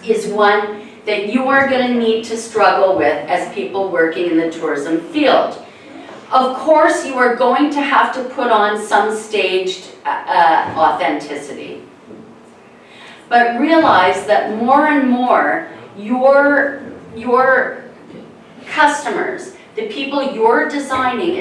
is one that you are going to need to struggle with as people working in the tourism field. Of course, you are going to have to put on some staged authenticity. But realize that more and more, your customers, the people you're designing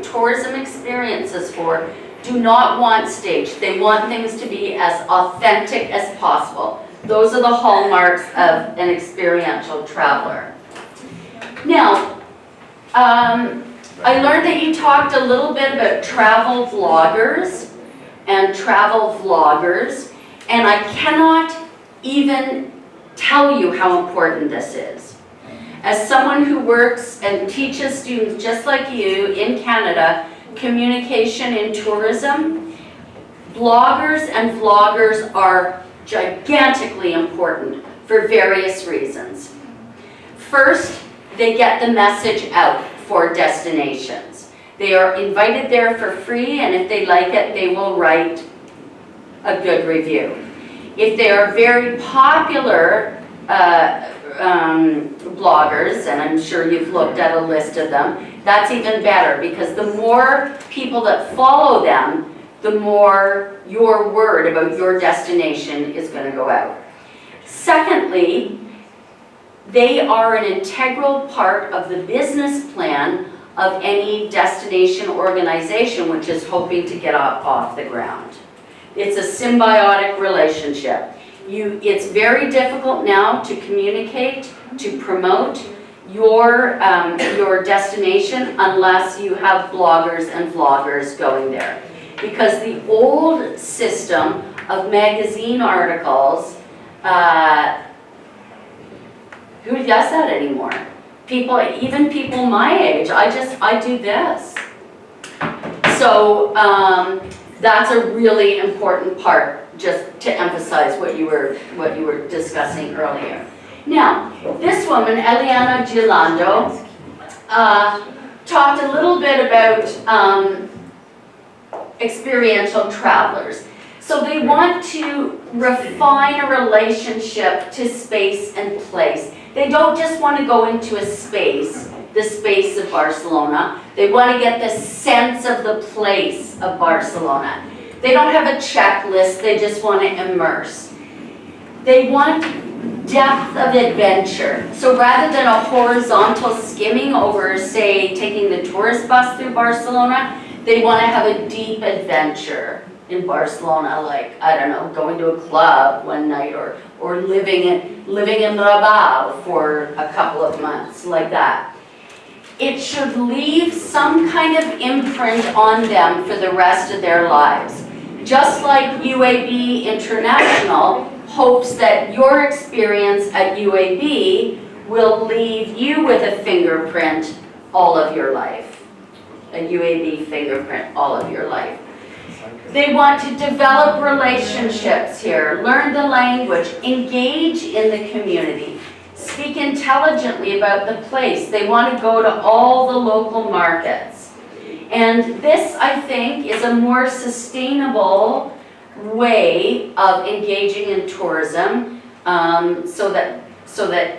tourism experiences for, do not want staged. They want things to be as authentic as possible. Those are the hallmarks of an experiential traveler. Now, I learned that you talked a little bit about travel vloggers and travel vloggers, and I cannot even tell you how important this is. As someone who works and teaches students just like you in Canada, communication in tourism, bloggers and vloggers are gigantically important for various reasons. First, they get the message out for destinations. They are invited there for free, and if they like it, they will write a good review. If they are very popular bloggers, and I'm sure you've looked at a list of them, that's even better, because the more people that follow them, the more your word about your destination is going to go out. Secondly, they are an integral part of the business plan of any destination organization which is hoping to get off the ground. It's a symbiotic relationship. It's very difficult now to communicate, to promote your destination unless you have bloggers and vloggers going there. Because the old system of magazine articles, who does that anymore? People, even people my age, I do this. So that's a really important part, just to emphasize what you were discussing earlier. Now, this woman, Eliana Gilando, talked a little bit about experiential travelers. So they want to refine a relationship to space and place. They don't just want to go into a space, the space of Barcelona. They want to get the sense of the place of Barcelona. They don't have a checklist, they just want to immerse. They want depth of adventure. So rather than a horizontal skimming over, say, taking the tourist bus through Barcelona, they want to have a deep adventure in Barcelona, like, I don't know, going to a club one night or living in Rabat for a couple of months, like that. It should leave some kind of imprint on them for the rest of their lives. Just like UAB International hopes that your experience at UAB will leave you with a fingerprint all of your life. A UAB fingerprint all of your life. They want to develop relationships here, learn the language, engage in the community, speak intelligently about the place. They want to go to all the local markets. And this, I think, is a more sustainable way of engaging in tourism so that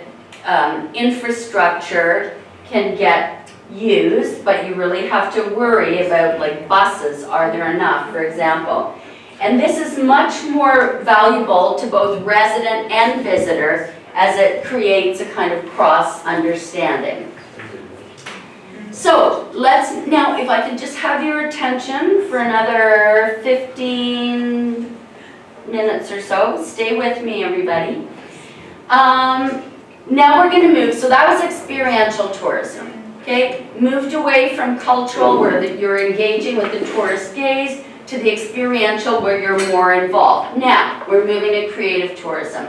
infrastructure can get used, but you really have to worry about, like, buses, are there enough, for example. And this is much more valuable to both resident and visitor as it creates a kind of cross-understanding. So let's, now if I could just have your attention for another 15 minutes or so. Stay with me, everybody. Now we're going to move, so that was experiential tourism. Okay, moved away from cultural, where you're engaging with the tourist gaze, to the experiential, where you're more involved. Now, we're moving to creative tourism.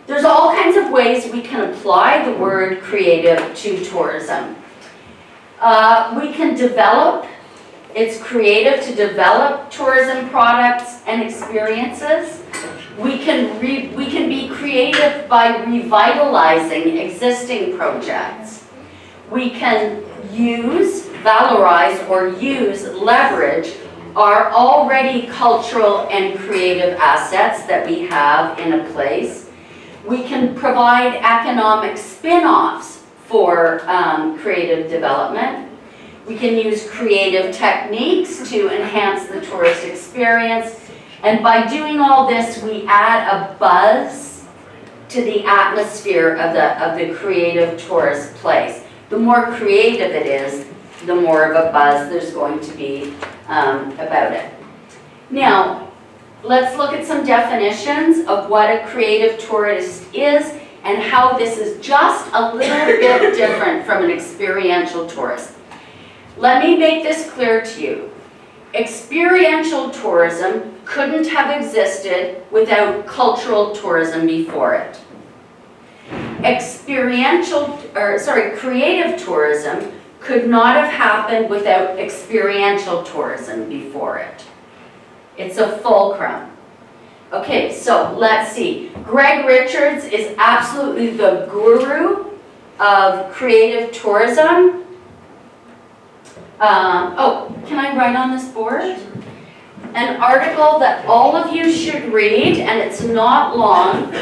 There's all kinds of ways we can apply the word creative to tourism. We can develop, it's creative to develop tourism products and experiences. We can be creative by revitalizing existing projects. We can use, valorize, or leverage our already cultural and creative assets that we have in a place. We can provide economic spin-offs for creative development. We can use creative techniques to enhance the tourist experience. And by doing all this, we add a buzz to the atmosphere of the creative tourist place. The more creative it is, the more of a buzz there's going to be about it. Now, let's look at some definitions of what a creative tourist is and how this is just a little bit different from an experiential tourist. Let me make this clear to you. Experiential tourism couldn't have existed without cultural tourism before it. Creative tourism could not have happened without experiential tourism before it. It's a fulcrum. Okay, so let's see. Greg Richards is absolutely the guru of creative tourism. Oh, can I write on this board? An article that all of you should read, and it's not long.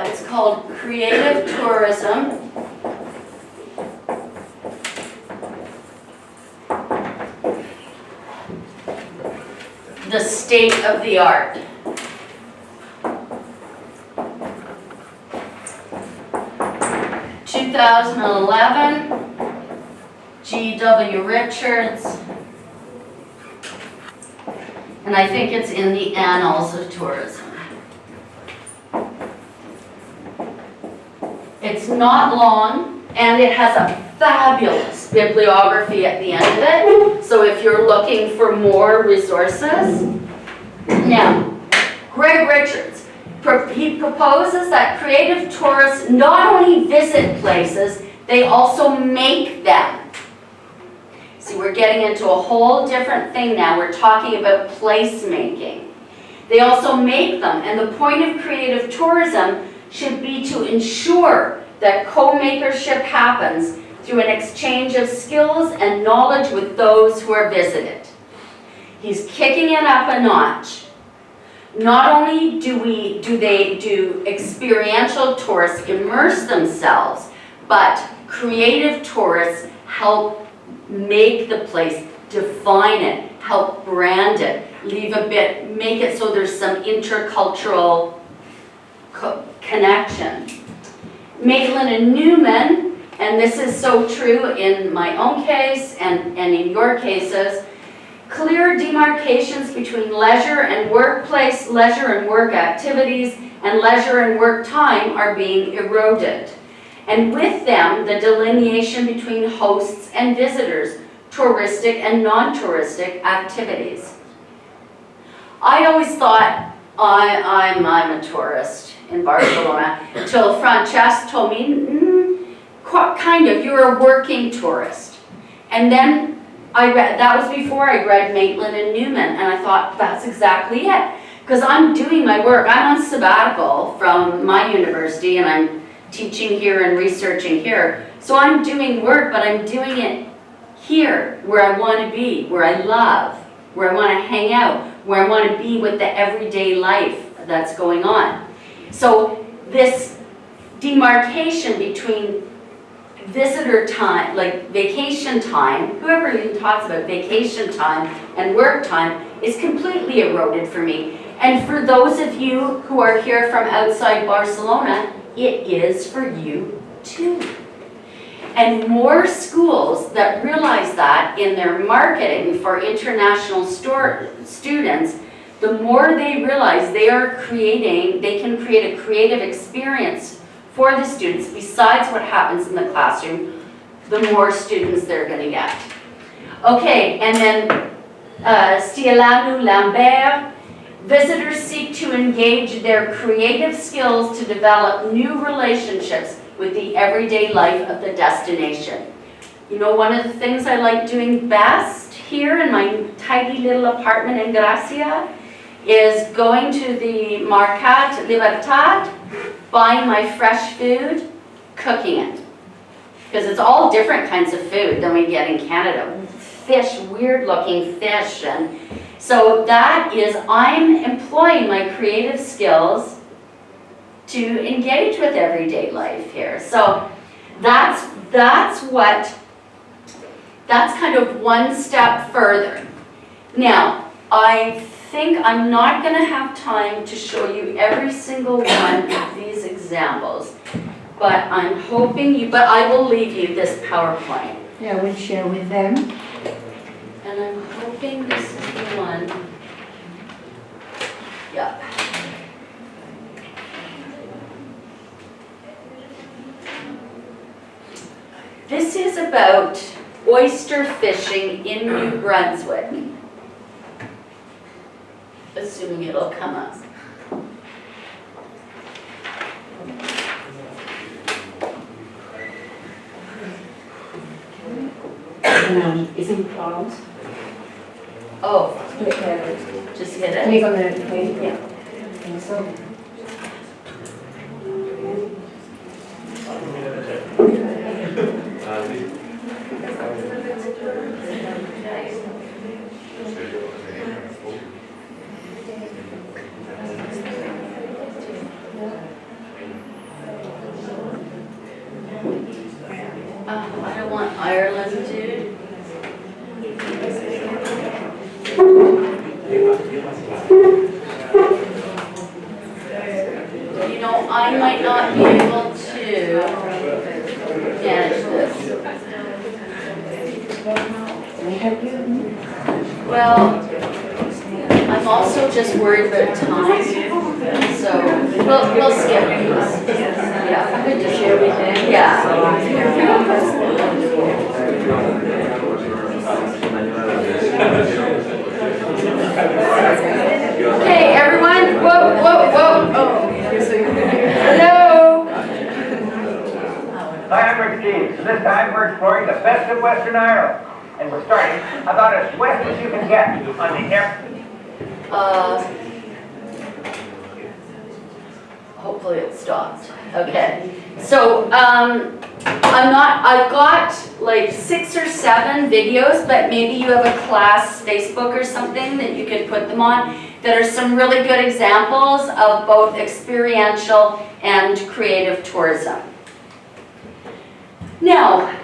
It's called Creative Tourism. The State of the Art. (2011), G.W. Richards, and I think it's in the Annals of Tourism. It's not long, and it has a fabulous bibliography at the end of it, so if you're looking for more resources. Now, Greg Richards, he proposes that creative tourists not only visit places, they also make them. See, we're getting into a whole different thing now. We're talking about placemaking. They also make them, and the point of creative tourism should be to ensure that co-makership happens through an exchange of skills and knowledge with those who are visited. He's kicking it up a notch. Not only do experiential tourists immerse themselves, but creative tourists help make the place, define it, help brand it, make it so there's some intercultural connection. Maitland and Newman, and this is so true in my own case and in your cases, clear demarcations between leisure and workplace, leisure and work activities, and leisure and work time are being eroded. And with them, the delineation between hosts and visitors, touristic and non-touristic activities. I always thought I'm a tourist in Barcelona until Francesc told me, kind of, you're a working tourist. And then that was before I read Maitland and Newman, and I thought, that's exactly it. Because I'm doing my work. I'm on sabbatical from my university, and I'm teaching here and researching here. So I'm doing work, but I'm doing it here, where I want to be, where I love, where I want to hang out, where I want to be with the everyday life that's going on. So this demarcation between visitor time, like vacation time, whoever even talks about vacation time and work time, is completely eroded for me. And for those of you who are here from outside Barcelona, it is for you too. And more schools that realize that in their marketing for international students, the more they realize they can create a creative experience for the students besides what happens in the classroom, the more students they're going to get. Okay, and then Stielanu Lambert, visitors seek to engage their creative skills to develop new relationships with the everyday life of the destination. You know, one of the things I like doing best here in my tidy little apartment in Gracia is going to the Mercat Libertad, buying my fresh food, cooking it. Because it's all different kinds of food than we get in Canada. Fish, weird looking fish. And so that is, I'm employing my creative skills to engage with everyday life here. So that's kind of one step further. Now, I think I'm not going to have time to show you every single one of these examples, but I'm hoping but I will leave you this PowerPoint. Yeah, we'll share with them. And I'm hoping this is the one. Yeah. This is about oyster fishing in New Brunswick. Assuming it'll come up. Is it clouds? Oh, Click just hit it. on the page, yeah. And so. I don't want Ireland, dude. You know, I might not be able to manage this. Well, I'm also just worried about time, so we'll skip these. Yeah, good to share with you. Yeah. Okay, everyone. Whoa, whoa, whoa. Oh. Hello. Hi, I'm Rick Steve. So this time we're exploring the best of Western Ireland. And we're starting about as west as you can get on the air. Hopefully it stopped. Okay. So I've got like 6 or 7 videos, but maybe you have a class Facebook or something that you could put them on that are some really good examples of both experiential and creative tourism. Now,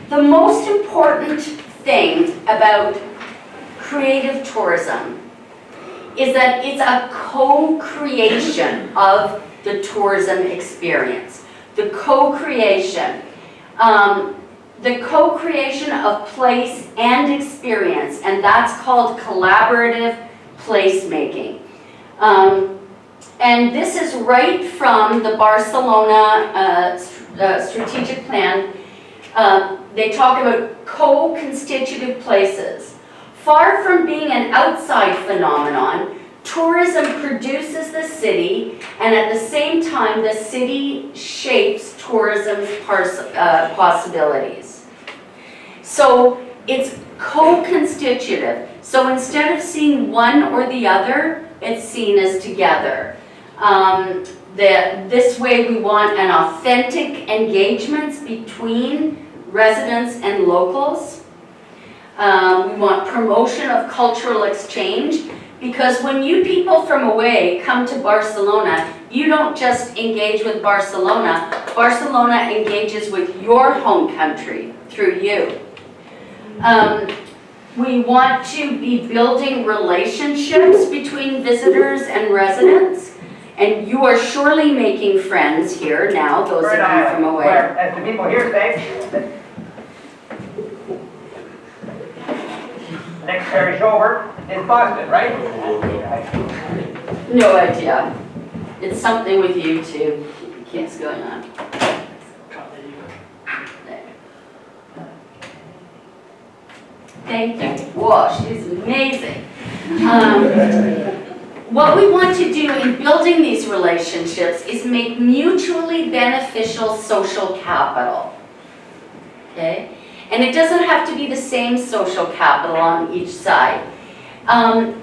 the most important thing about creative tourism is that it's a co-creation of the tourism experience. The co-creation. The co-creation of place and experience, and that's called collaborative placemaking. And this is right from the Barcelona strategic plan. They talk about co-constitutive places. Far from being an outside phenomenon, tourism produces the city, and at the same time, the city shapes tourism's possibilities. So it's co-constitutive. So instead of seeing one or the other, it's seen as together. This way we want an authentic engagement between residents and locals. We want promotion of cultural exchange, because when you people from away come to Barcelona, you don't just engage with Barcelona. Barcelona engages with your home country through you. We want to be building relationships between visitors and residents, and you are surely making friends here now, those of you from away. As the people here say, next parish over is Boston, right? No idea. It's something with you too. It keeps going on. Thank you. Whoa, she's amazing. What we want to do in building these relationships is make mutually beneficial social capital. Okay? And it doesn't have to be the same social capital on each side. And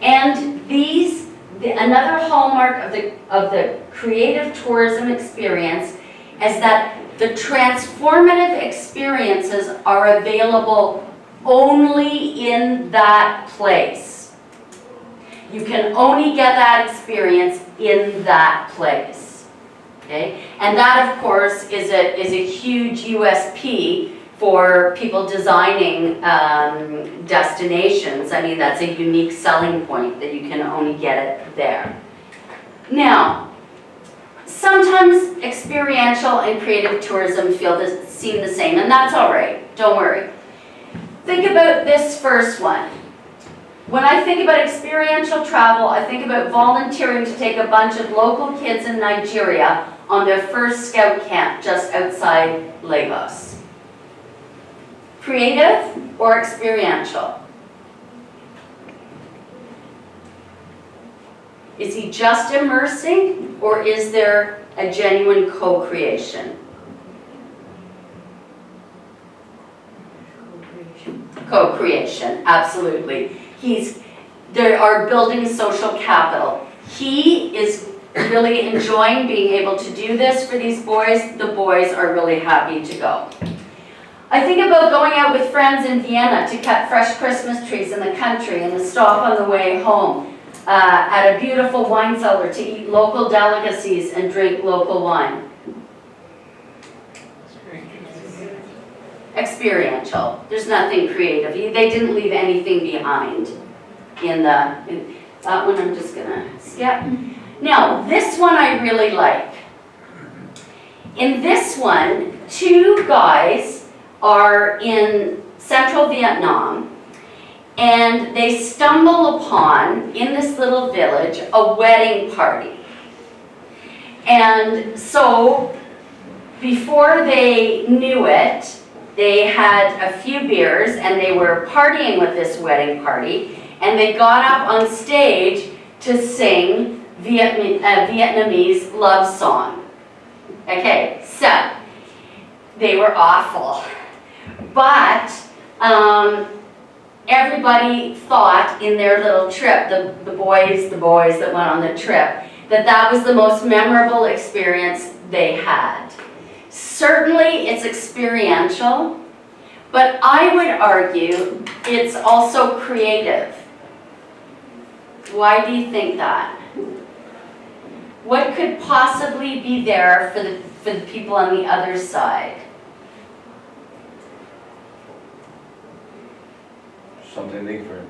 another hallmark of the creative tourism experience is that the transformative experiences are available only in that place. You can only get that experience in that place. Okay? And that, of course, is a huge USP for people designing destinations. I mean, that's a unique selling point, that you can only get it there. Now, sometimes experiential and creative tourism seem the same, and that's all right, don't worry. Think about this first one. When I think about experiential travel, I think about volunteering to take a bunch of local kids in Nigeria on their first scout camp just outside Lagos. Creative or experiential? Is he just immersing, or is there a genuine co-creation? Co-creation, absolutely. They are building social capital. He is really enjoying being able to do this for these boys. The boys are really happy to go. I think about going out with friends in Vienna to cut fresh Christmas trees in the country and to stop on the way home at a beautiful wine cellar to eat local delicacies and drink local wine. Experiential. There's nothing creative. They didn't leave anything behind in that one. I'm just gonna skip. Now, this one I really like. In this one, 2 guys are in central Vietnam, and they stumble upon, in this little village, a wedding party. And so, before they knew it, they had a few beers and they were partying with this wedding party, and they got up on stage to sing a Vietnamese love song. Okay, so they were awful. But everybody thought in their little trip, the boys that went on the trip, that that was the most memorable experience they had. Certainly it's experiential, but I would argue it's also creative. Why do you think that? What could possibly be there for the people on the other side? Something different.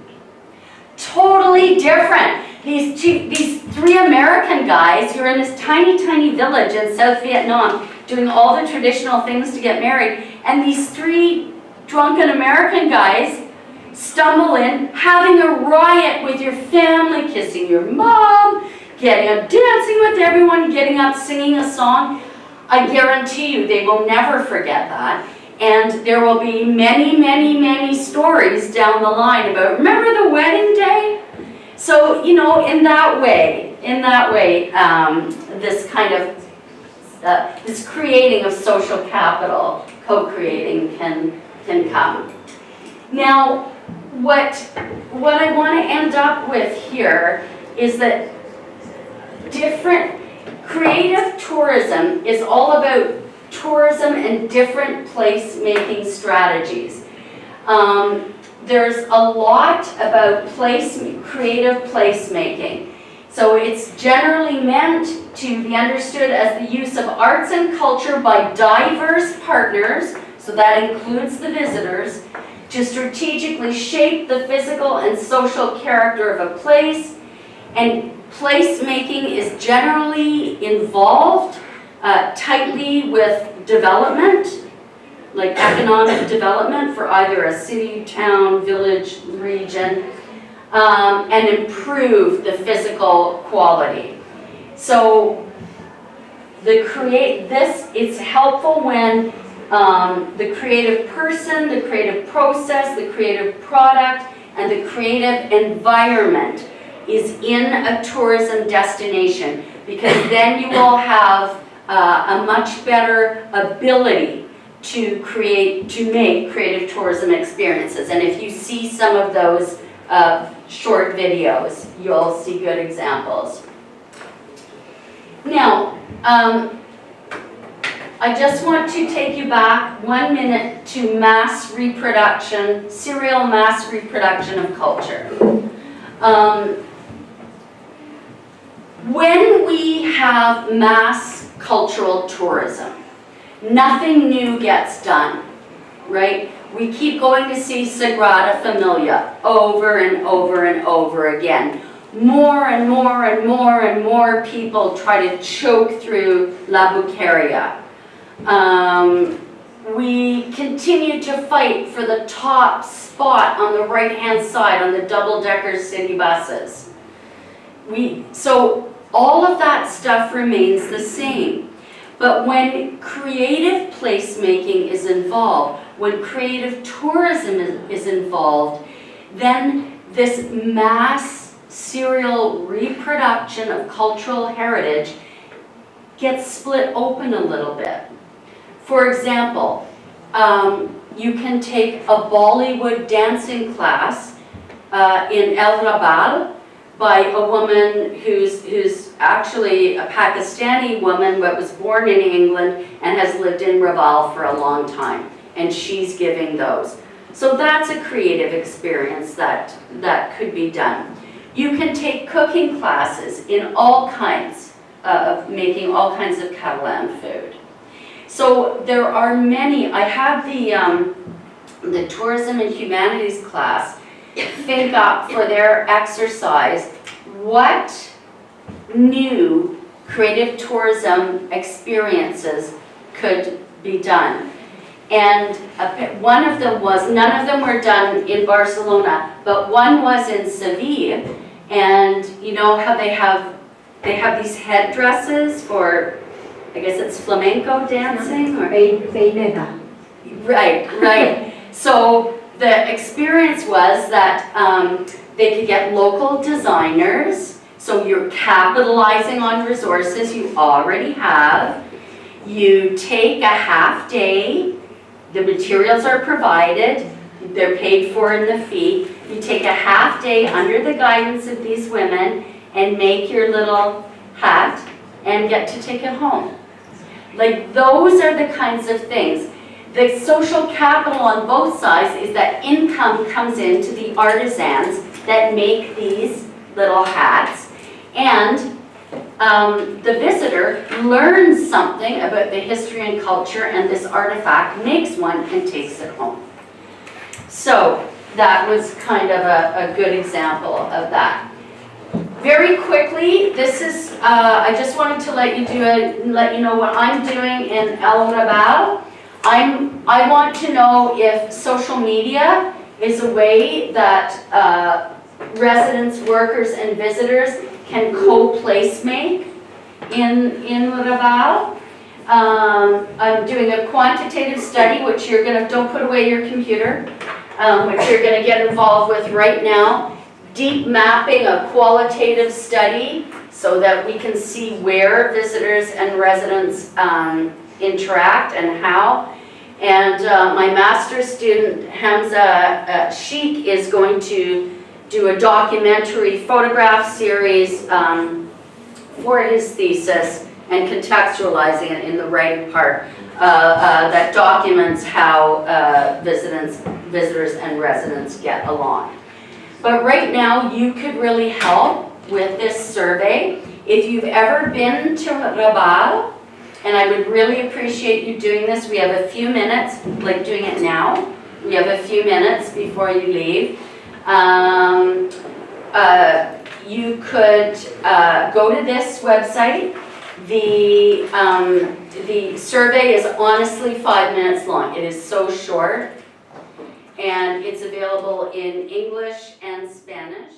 Totally different. These three American guys who are in this tiny, tiny village in South Vietnam doing all the traditional things to get married, and these three drunken American guys stumble in, having a riot with your family, kissing your mom, getting up dancing with everyone, getting up singing a song. I guarantee you they will never forget that. And there will be many, many, many stories down the line about, remember the wedding day? So, you know, in that way, this kind of, this creating of social capital, co-creating can come. Now, what I want to end up with here is that creative tourism is all about tourism and different place-making strategies. There's a lot about creative place-making. So it's generally meant to be understood as the use of arts and culture by diverse partners, so that includes the visitors, to strategically shape the physical and social character of a place. And place-making is generally involved tightly with development, like economic development for either a city, town, village, region, and improve the physical quality. So it's helpful when the creative person, the creative process, the creative product, and the creative environment is in a tourism destination, because then you will have a much better ability to make creative tourism experiences. And if you see some of those short videos, you'll see good examples. Now, I just want to take you back 1 minute to mass reproduction, serial mass reproduction of culture. When we have mass cultural tourism, nothing new gets done, right? We keep going to see Sagrada Familia over and over and over again. More and more and more and more people try to choke through La Bucaria. We continue to fight for the top spot on the right-hand side on the double-decker city buses. So all of that stuff remains the same. But when creative placemaking is involved, when creative tourism is involved, then this mass serial reproduction of cultural heritage gets split open a little bit. For example, you can take a Bollywood dancing class in El Rabal by a woman who's actually a Pakistani woman but was born in England and has lived in Raval for a long time, and she's giving those. So that's a creative experience that could be done. You can take cooking classes in all kinds of making all kinds of Catalan food. So there are many. I have the tourism and humanities class think up for their exercise what new creative tourism experiences could be done. And one of them was, none of them were done in Barcelona, but one was in Seville. And you know how they have these headdresses for, I guess it's flamenco dancing? Or Peineta. Right. So the experience was that they could get local designers, so you're capitalizing on resources you already have. You take a half day, the materials are provided, they're paid for in the fee. You take a half day under the guidance of these women and make your little hat and get to take it home. Like, those are the kinds of things. The social capital on both sides is that income comes into the artisans that make these little hats, and the visitor learns something about the history and culture, and this artifact makes one and takes it home. So that was kind of a good example of that. Very quickly, this is, I just wanted to let you know what I'm doing in El Raval. I want to know if social media is a way that residents, workers, and visitors can co-place make in Raval. I'm doing a quantitative study, which you're gonna, don't put away your computer, which you're gonna get involved with right now. Deep mapping, a qualitative study, so that we can see where visitors and residents interact and how. And my master's student, Hamza Sheikh, is going to do a documentary photograph series for his thesis and contextualizing it in the writing part that documents how visitors and residents get along. But right now, you could really help with this survey. If you've ever been to Raval, and I would really appreciate you doing this. We have a few minutes, like doing it now. We have a few minutes before you leave. You could go to this website. The survey is honestly 5 minutes long. It is so short. And it's available in English and Spanish.